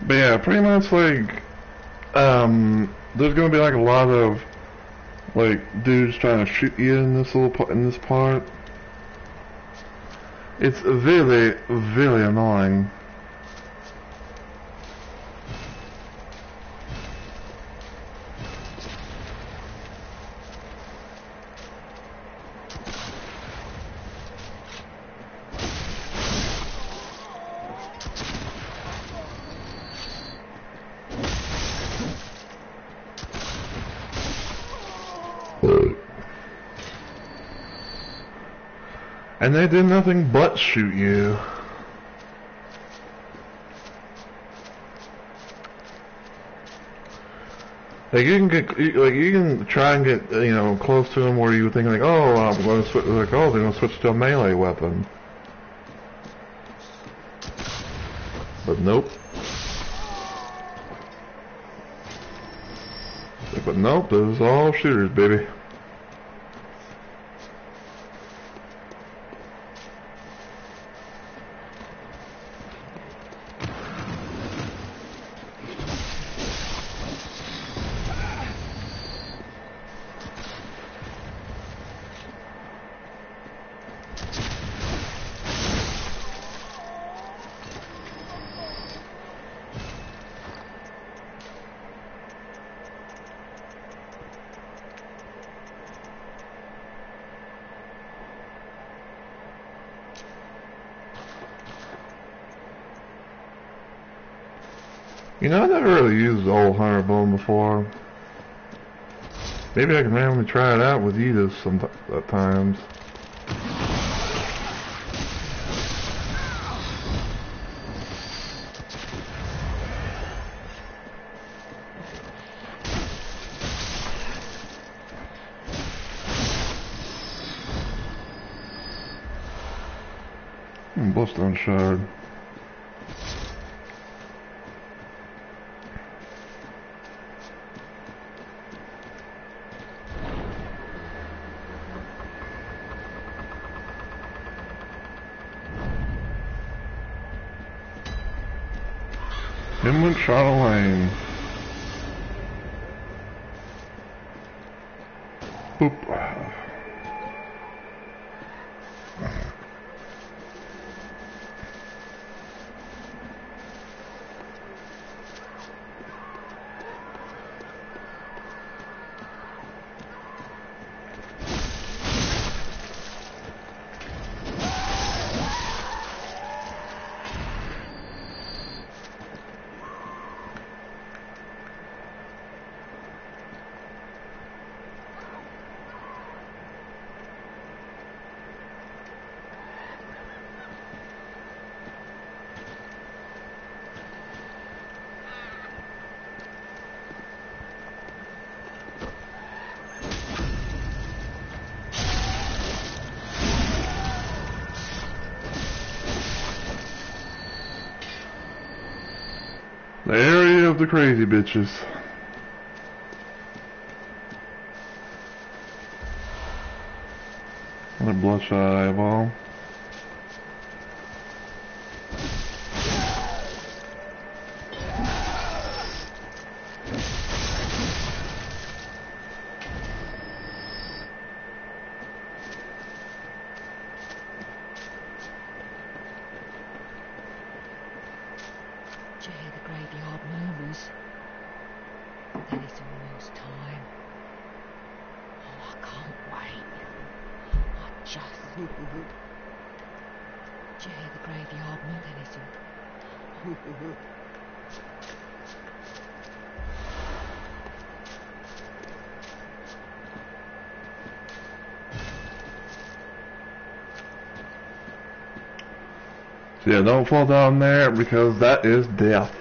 But yeah, pretty much like, there's gonna be like a lot of like dudes trying to shoot you in this part. It's really, really annoying. And they did nothing but shoot you. Like you can try and get close to them where you think like, oh, I'm going to switch, like, oh, they're going to switch to a melee weapon. But nope. But nope, those are all shooters, baby. You know, I never really used the old Hunter Bone before. Maybe I can randomly try it out with Edith at times. Bloodstone Shard. Inland Shadow Lane. Boop. The area of the crazy bitches. Another bloodshot eyeball. To hear the graveyard murmurs. Then it's almost time. Oh, I can't wait. I just... Do you hear the graveyard murmurs? Then it's all... So yeah, don't fall down there because that is death.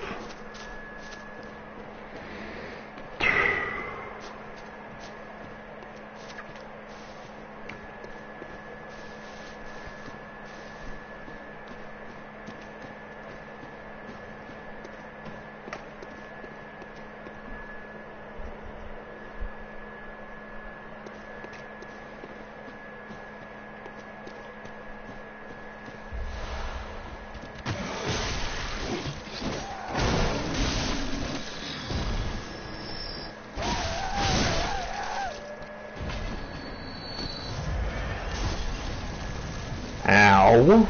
Ow!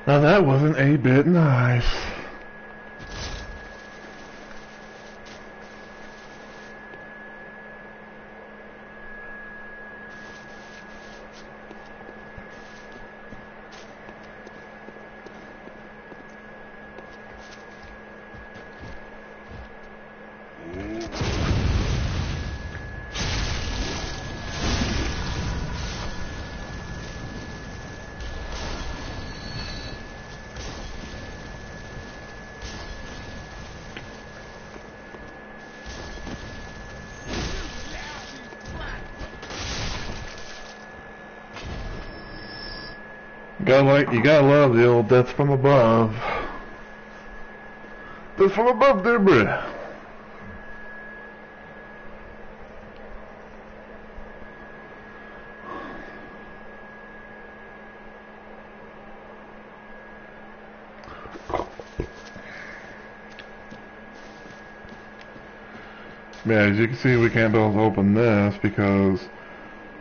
Now that wasn't a bit nice. You gotta love the old death from above. Death from above, there, bruh. Yeah, as you can see, we can't be able to open this because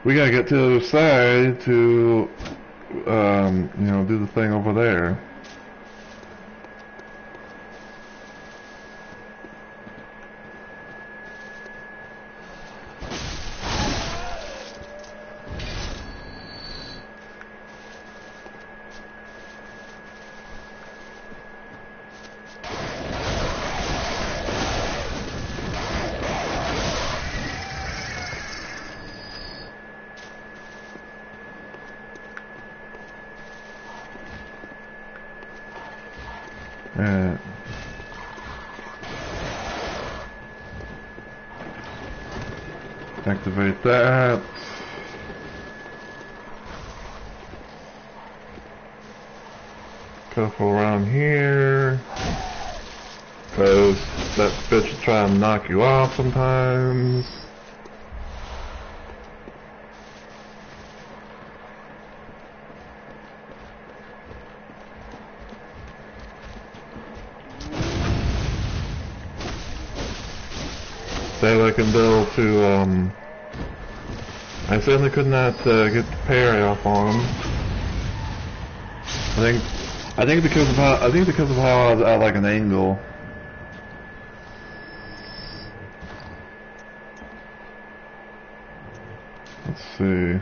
we gotta get to the other side to you know, do the thing over there. And activate that. Careful around here, because that bitch will try and knock you off sometimes. I can build to, I certainly could not get the parry off on him. I think because of how I was at like an angle. Let's see.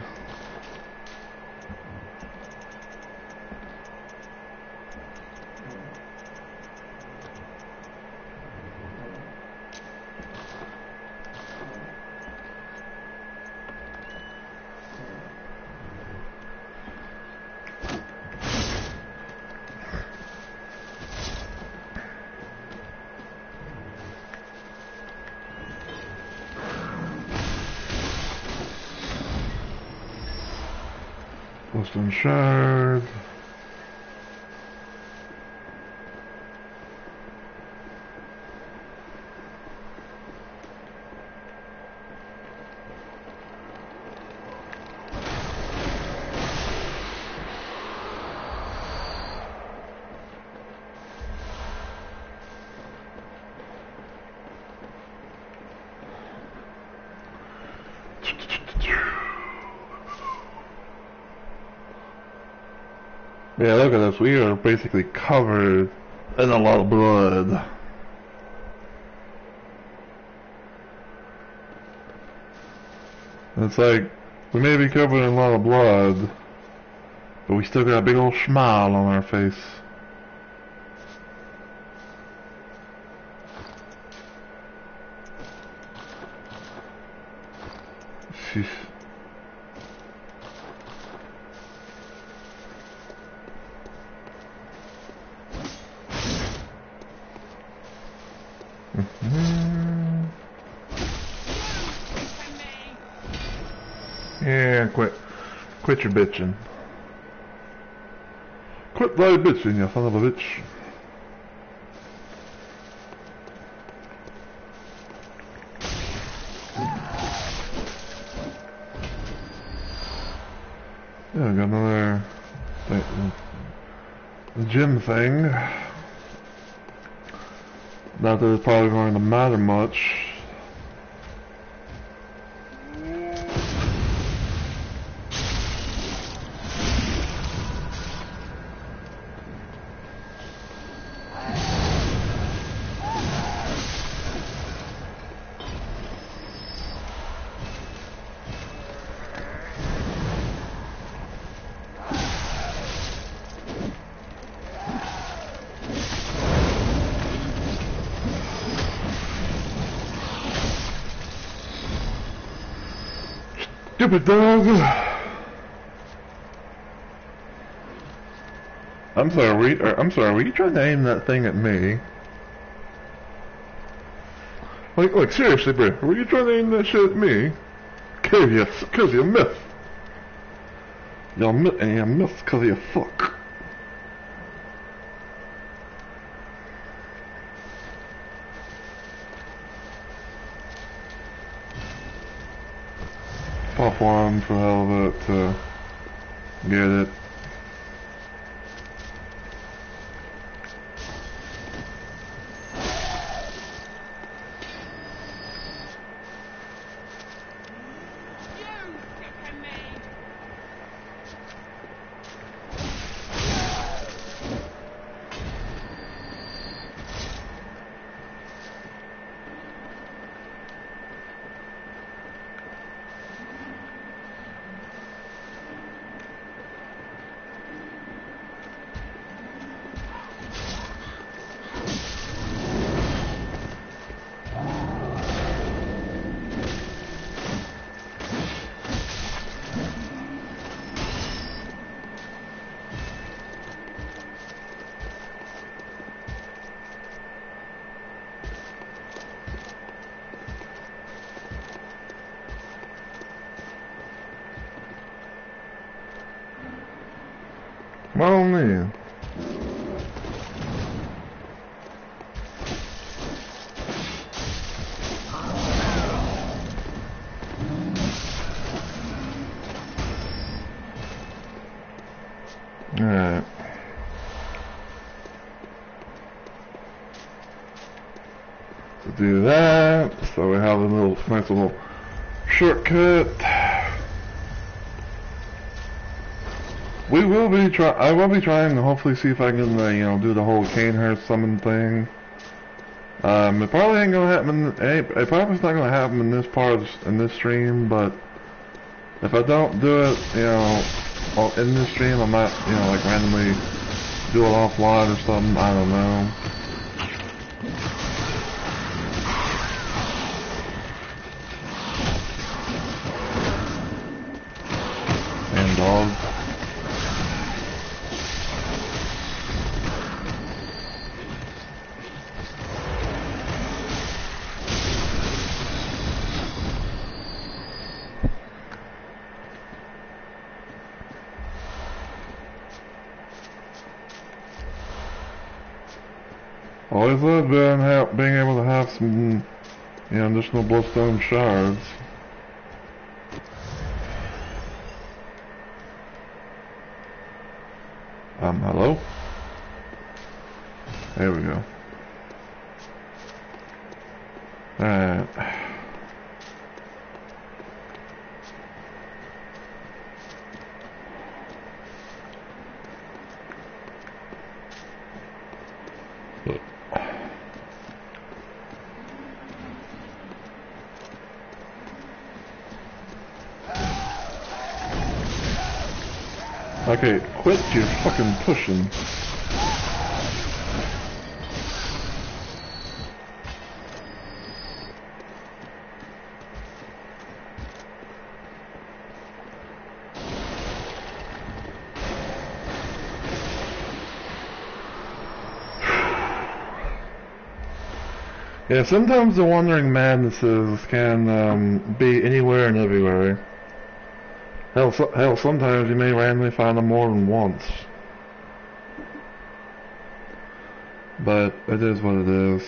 Glowstone shard. Yeah, look at this. We are basically covered in a lot of blood. It's like, we may be covered in a lot of blood, but we still got a big old smile on our face. Sheesh. Yeah, quit your bitching. Quit thy bitching, you son of a bitch. Yeah, I got another gym thing. Not that it's probably going to matter much. Stupid dog! I'm sorry, were you trying to aim that thing at me? Like seriously, bro, were you trying to aim that shit at me? Cause you missed. You missed cause you fuck. Pop one for the hell of it to get it. Oh man. Alright. To do that, so we have a nice little shortcut. I will be trying to hopefully see if I can, do the whole Cainhurst summon thing. It probably ain't gonna happen, it probably not gonna happen in this stream, but if I don't do it, in this stream, I might, like randomly do it offline or something, I don't know. And dog. Always loved being able to have some, additional bloodstone shards. Hello? There we go. Alright. Okay, quit your fucking pushing. Yeah, sometimes the wandering madnesses can be anywhere and everywhere. Hell, sometimes you may randomly find them more than once. But it is what it is.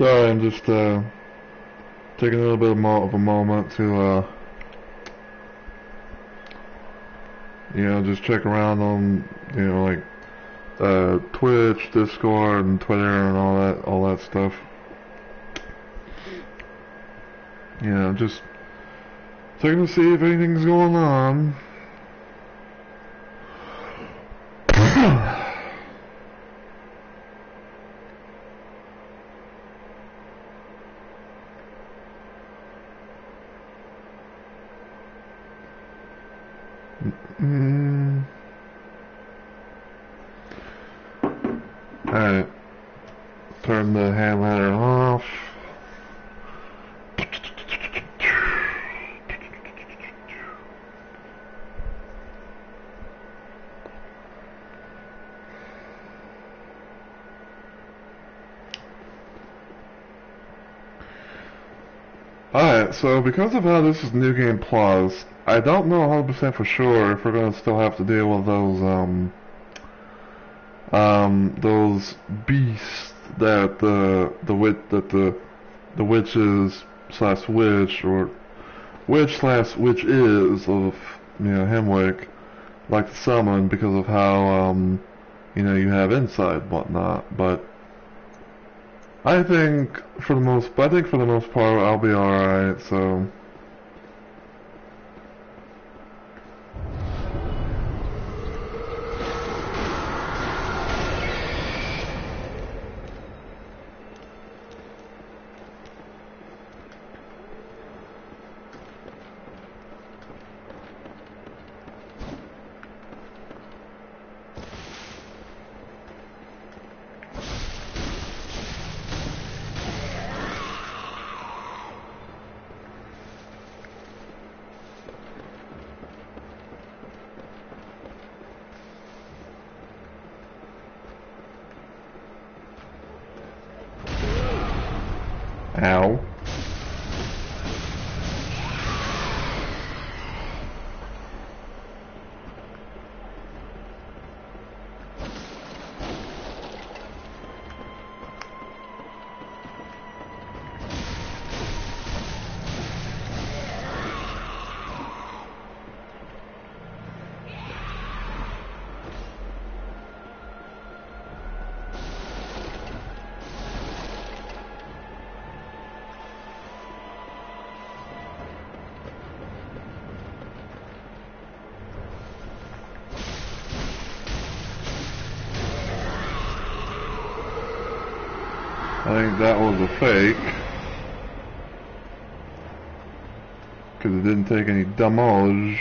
Sorry, I'm just taking a little bit of a moment to you know, just check around on, you know, like Twitch, Discord, and Twitter, and all that stuff. You know, just checking to see if anything's going on. Alright. Turn the hand ladder off. Alright, so because of how this is New Game Plus, I don't know 100% for sure if we're gonna still have to deal with those beasts that the witches slash witch or witch slash witch is of, you know, Hemwick like to summon because of how you know, you have insight and whatnot. But I think for the most part I'll be alright, so ow. I think that was a fake, because it didn't take any damage.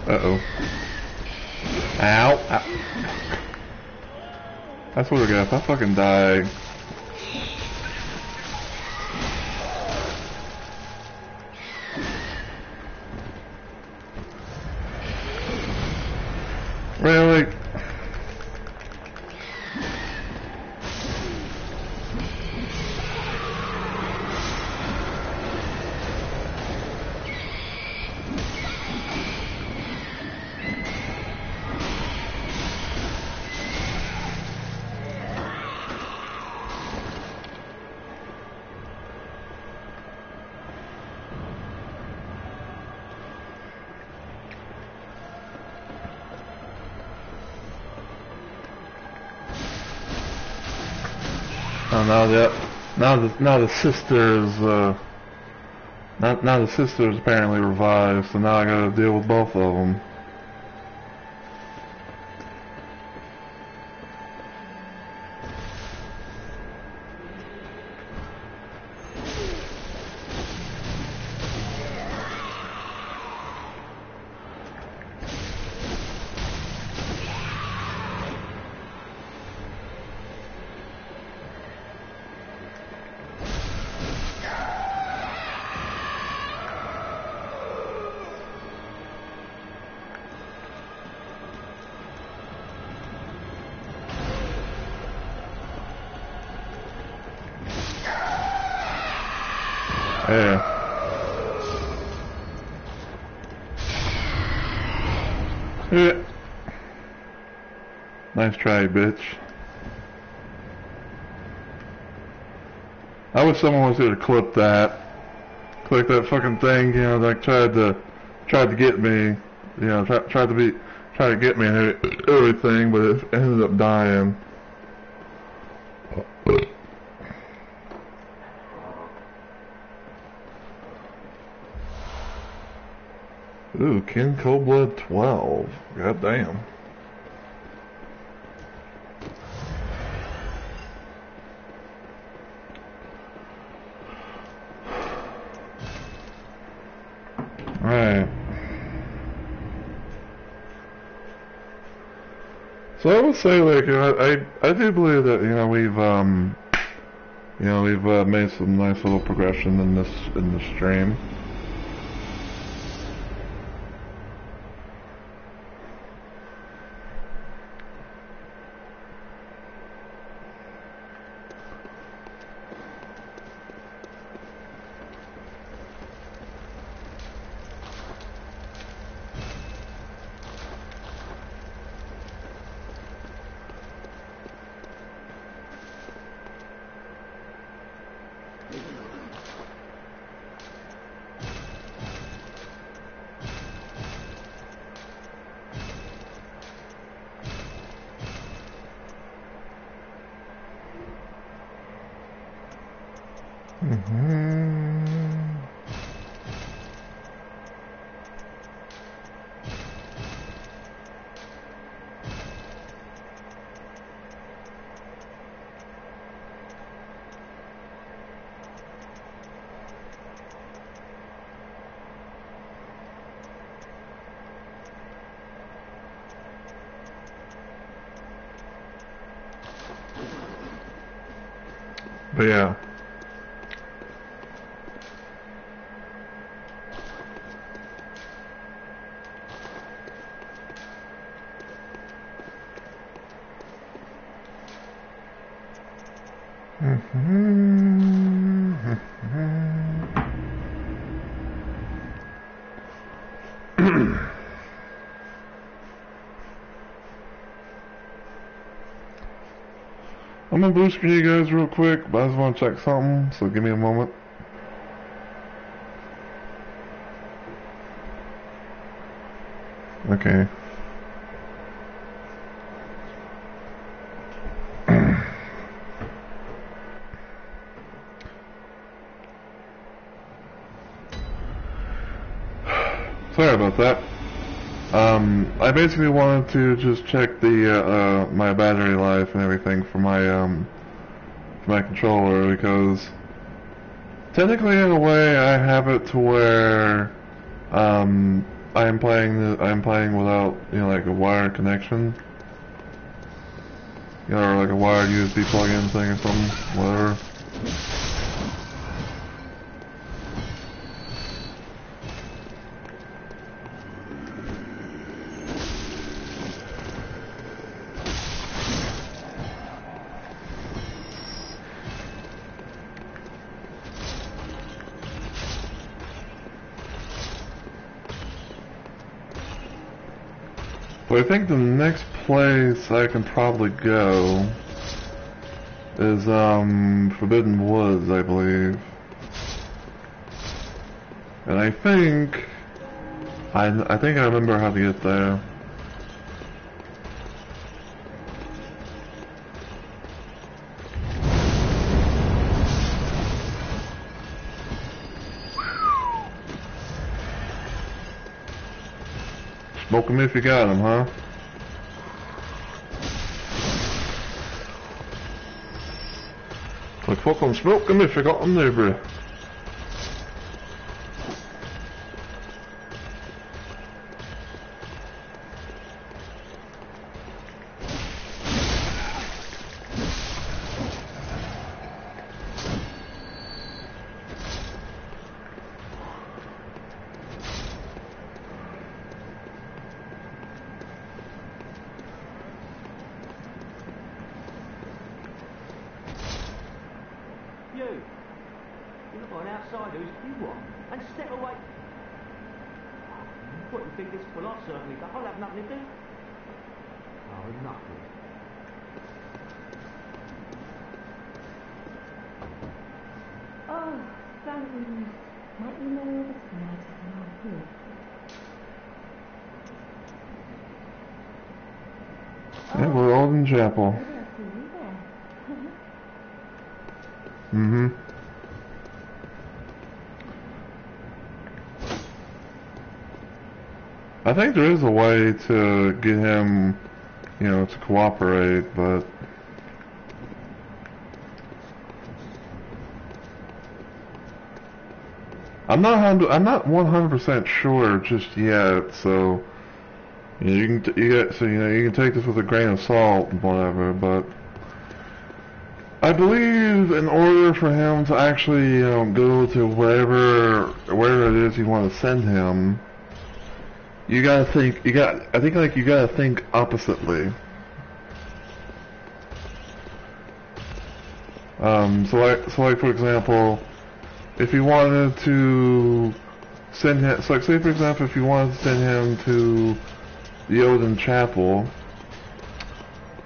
Uh-oh. Ow. Ow. I swear to God, if I fucking die... Really? Oh, now the sisters, now the sisters apparently revived, so now I gotta deal with both of them. Yeah. Yeah. Nice try, bitch. I wish someone was here to clip that. Clip that fucking thing, you know, like tried to get me, you know, tried to get me and everything, but it ended up dying. Ooh, Ken Coldblood 12. God damn. Alright. So I would say, like, I do believe that, we've made some nice little progression in this stream. But yeah. I'm gonna blue screen you guys real quick, but I just want to check something, so give me a moment. Okay. Sorry about that. I basically wanted to just check the my battery life and everything for my controller, because technically in a way I have it to where I'm playing without, you know, like a wired connection, you know, or like a wired USB plug-in thing or something, whatever. But I think the next place I can probably go is Forbidden Woods, I believe. And I think I remember how to get there. Smoke 'em if you got 'em, huh? Like fucking smoke 'em if you got 'em there, bro. You look like an outsider who's you what? And step away. What, you think this? Well, I certainly don't. I'll have nothing to do. Oh, nothing. Oh, Franklin, might you know what's the matter now here? Yeah, we're all in chapel. Maybe I'll see you there. Mm-hmm. I think there is a way to get him, you know, to cooperate, but I'm not 100% sure just yet. So you know, you can take this with a grain of salt and whatever, but I believe in order for him to actually, you know, go to wherever it is you want to send him, you gotta think. I think like you gotta think oppositely. So like for example, if you wanted to send him, so like say for example, if you wanted to send him to the Odin Chapel,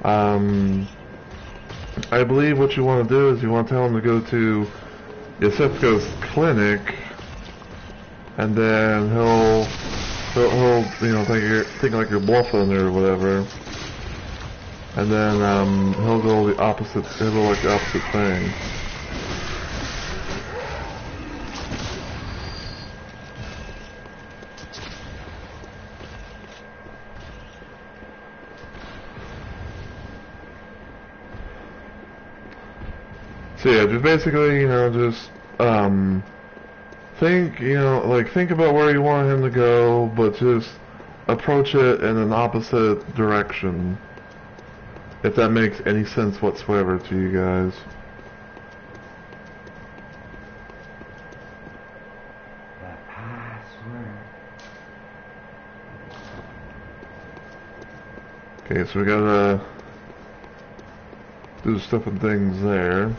I believe what you want to do is you want to tell him to go to Yosefka's clinic, and then he'll you know think like you're bluffing or whatever, and then he'll go like the opposite thing. So yeah, just basically, you know, just think about where you want him to go, but just approach it in an opposite direction. If that makes any sense whatsoever to you guys. That password. Okay, so we gotta do stuff and things there.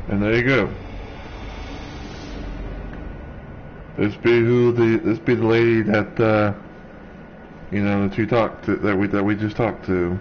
And there you go. This be the lady that you know that we just talked to.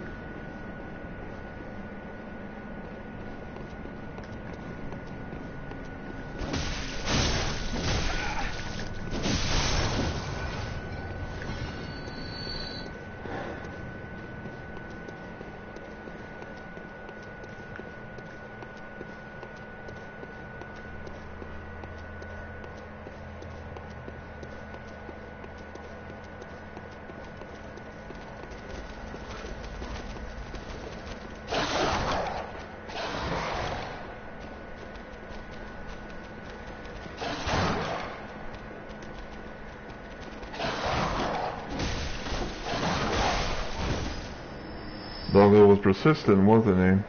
Dongo was persistent, wasn't he?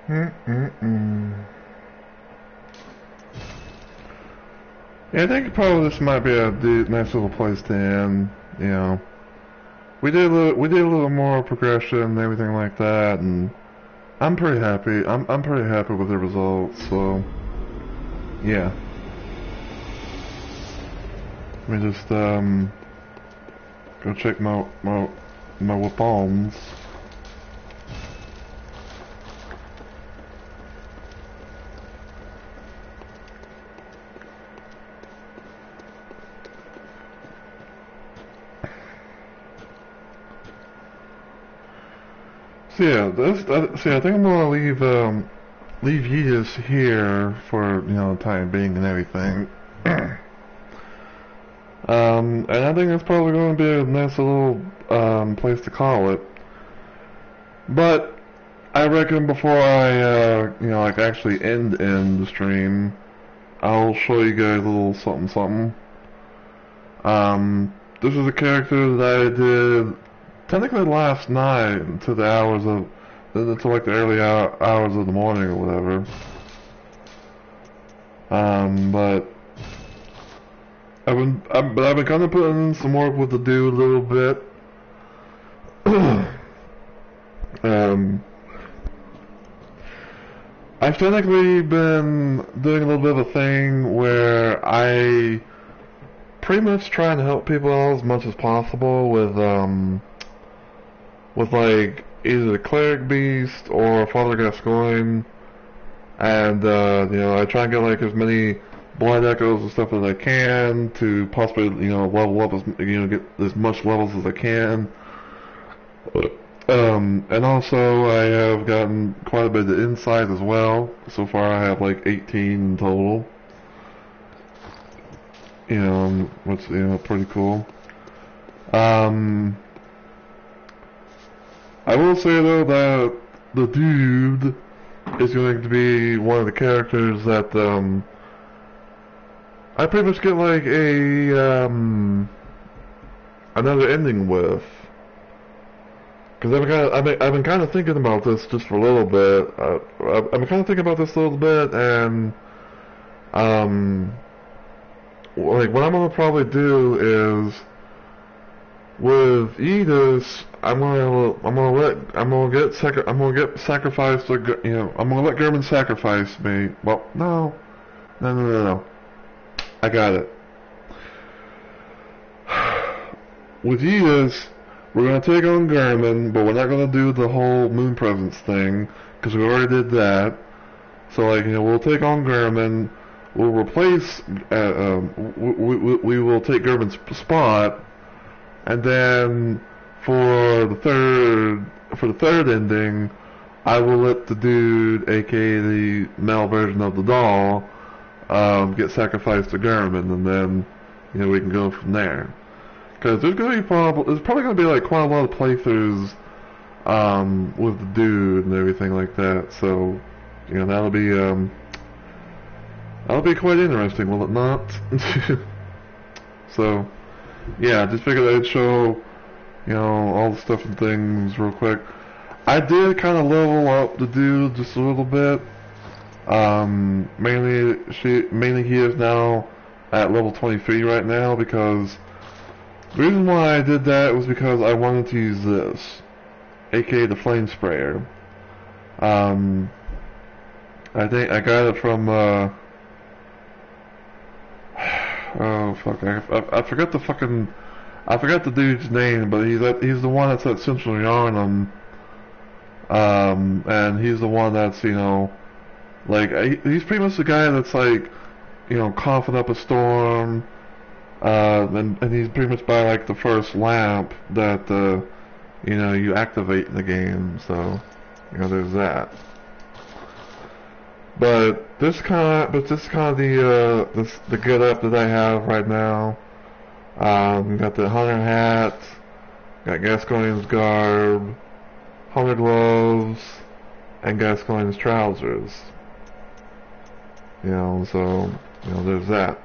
Yeah, I think probably this might be a nice little place to end. You know, we did a little more progression and everything like that, and I'm pretty happy. I'm pretty happy with the results. So, yeah. Let me just go check my weapons. So yeah, I think I'm gonna leave Yeetus here for the time being and everything. And I think it's probably going to be a nice little place to call it. But I reckon before I like actually end the stream, I'll show you guys a little something. This is a character that I did technically last night until the early hours of the morning or whatever. But I've been kind of putting in some work with the dude a little bit. I've technically been doing a little bit of a thing where I pretty much trying to help people out as much as possible with like either the Cleric Beast or Father Gascoigne, and I try and get like as many Blood Echoes and stuff as I can to possibly level up get as much levels as I can. And also I have gotten quite a bit of insight as well. So far I have like 18 in total. Which pretty cool. I will say though that the dude is going to be one of the characters that I pretty much get like a another ending with. Because I've been kind of thinking about this just for a little bit. I've been kind of thinking about this a little bit, and like what I'm gonna probably do is with Yeetus, I'm gonna get sacrificed. I'm gonna let Gehrman sacrifice me. Well, no. I got it. With Yeetus, we're going to take on Gehrman, but we're not going to do the whole Moon Presence thing, because we already did that. So, like, we'll take on Gehrman, we'll replace, we will take Gehrman's spot, and then for the third ending, I will let the dude, aka the male version of the doll, get sacrificed to Gehrman, and then, we can go from there. Because there's probably going to be like quite a lot of playthroughs with the dude and everything like that. So, that'll be quite interesting, will it not? So, yeah, just figured I'd show, all the stuff and things real quick. I did kind of level up the dude just a little bit. Mainly he is now at level 23 right now, because the reason why I did that was because I wanted to use this, aka the Flame Sprayer. I think I got it from oh fuck, I forgot the dude's name, but he's the one that's at Central Yharnam, and he's the one that's like he's pretty much the guy that's like coughing up a storm. And he's pretty much by like the first lamp that you activate in the game, so there's that. But this kind of the get up that I have right now. Got the hunter hat, got Gascoigne's garb, hunter gloves, and Gascoigne's trousers. So there's that.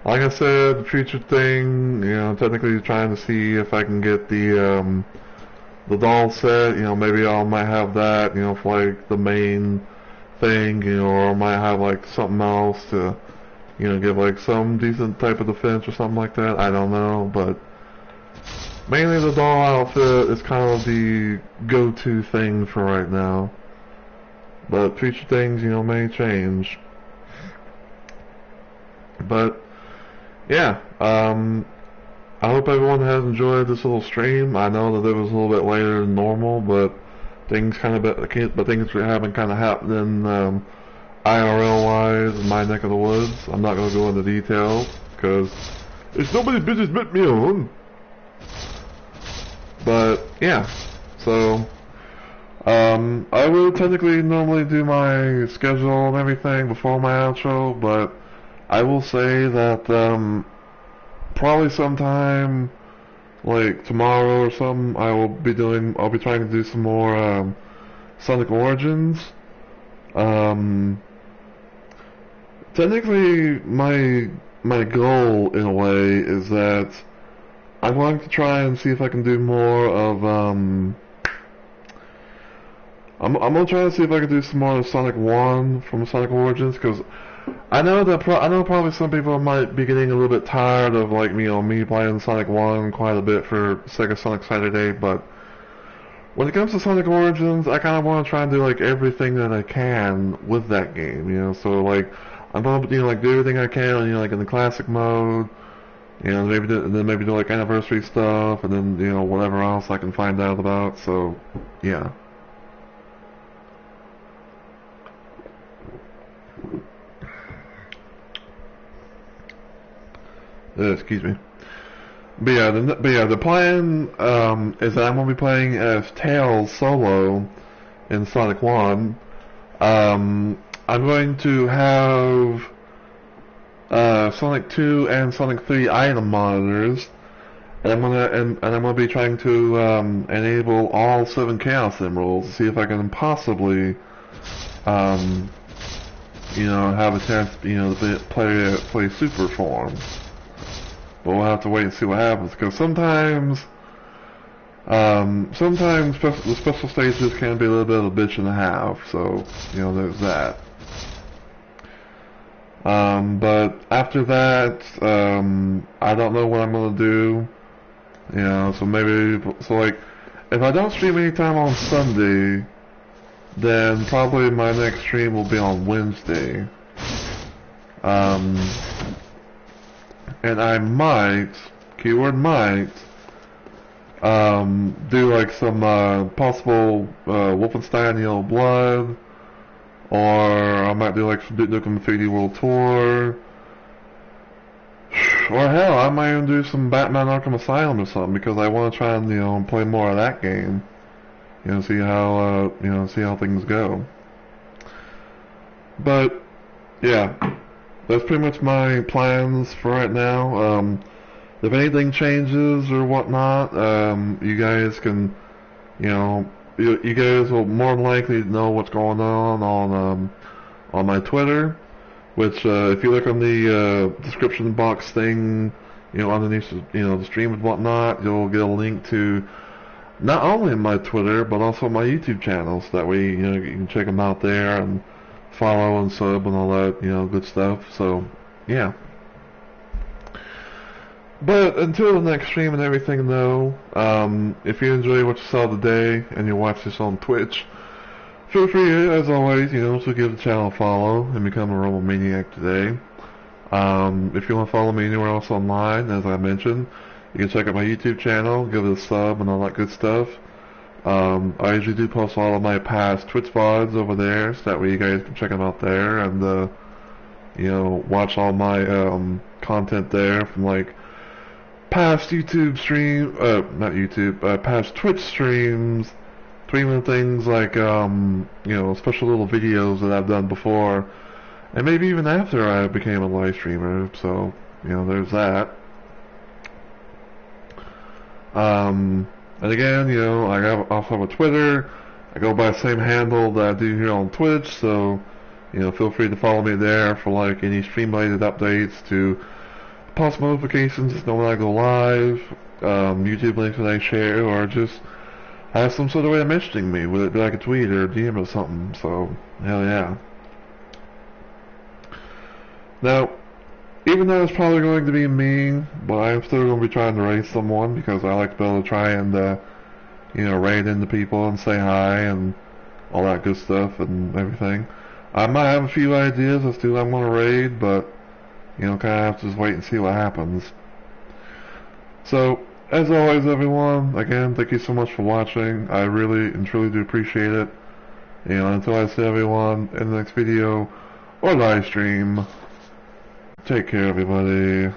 Like I said, the future thing, technically trying to see if I can get the the doll set, you know, maybe I might have that, you know, for like the main thing, you know, or I might have like something else to, you know, give like some decent type of defense or something like that. I don't know, but mainly the doll outfit is kind of the go-to thing for right now. But future things, you know, may change. But yeah, I hope everyone has enjoyed this little stream. I know that it was a little bit later than normal, but things haven't kind of happening IRL wise in my neck of the woods. I'm not going to go into details because it's nobody's business but me own. But yeah, so I would technically normally do my schedule and everything before my outro, but I will say that probably sometime like tomorrow or something I'll be trying to do some more Sonic Origins. Technically my goal in a way is that I'm going to try and see if I can do more of I'm gonna try to see if I can do some more of Sonic 1 from Sonic Origins, because I know probably some people might be getting a little bit tired of like me playing Sonic 1 quite a bit for Sega Sonic Saturday, but when it comes to Sonic Origins, I kind of want to try and do like everything that I can with that game, you know. So like I'm gonna like do everything I can, you know, like in the classic mode, you know, maybe do like anniversary stuff, and then you know whatever else I can find out about. So yeah. Excuse me. But yeah, the plan is that I'm gonna be playing as Tails solo in Sonic 1. I'm going to have Sonic 2 and Sonic 3 item monitors, and I'm gonna be trying to enable all 7 Chaos Emeralds to see if I can possibly you know, have a chance, you know, to play Super Form. But we'll have to wait and see what happens, because sometimes the special stages can be a little bit of a bitch and a half, so, you know, there's that. But after that, I don't know what I'm gonna do, you know, so like, if I don't stream anytime on Sunday, then probably my next stream will be on Wednesday. And I might, keyword might, do like some possible Wolfenstein Yellow Blood, or I might do like some Duke Nukem 3D World Tour, or hell, I might even do some Batman Arkham Asylum or something, because I want to try and, you know, play more of that game, you know, see how things go. But yeah, that's pretty much my plans for right now. If anything changes or whatnot, you guys can, you know, you guys will more than likely know what's going on my Twitter, which if you look on the description box thing, you know, underneath the stream and whatnot, you'll get a link to not only my Twitter but also my YouTube channel, so that way, you know, you can check them out there and follow and sub and all that, you know, good stuff. So yeah. But until the next stream and everything though, if you enjoy what you saw today and you watch this on Twitch, feel free, as always, you know, to give the channel a follow and become a Rumble Maniac today. If you want to follow me anywhere else online, as I mentioned, you can check out my YouTube channel, give it a sub and all that good stuff. I usually do post all of my past Twitch VODs over there, so that way you guys can check them out there and, you know, watch all my content there from like past YouTube stream, past Twitch streams, tweeting things like, you know, special little videos that I've done before, and maybe even after I became a live streamer, so, you know, there's that. And again, you know, I also have a Twitter. I go by the same handle that I do here on Twitch, so, you know, feel free to follow me there for like any stream-related updates, to post notifications to know when I go live, YouTube links that I share, or just have some sort of way of mentioning me, whether it be like a tweet or a DM or something, so, hell yeah. Now, even though it's probably going to be mean, but I am still going to be trying to raid someone, because I like to be able to try and, you know, raid into people and say hi and all that good stuff and everything. I might have a few ideas as to who I'm going to raid, but, you know, kind of have to just wait and see what happens. So, as always, everyone, again, thank you so much for watching. I really and truly do appreciate it. And until I see everyone in the next video or live stream, take care, everybody.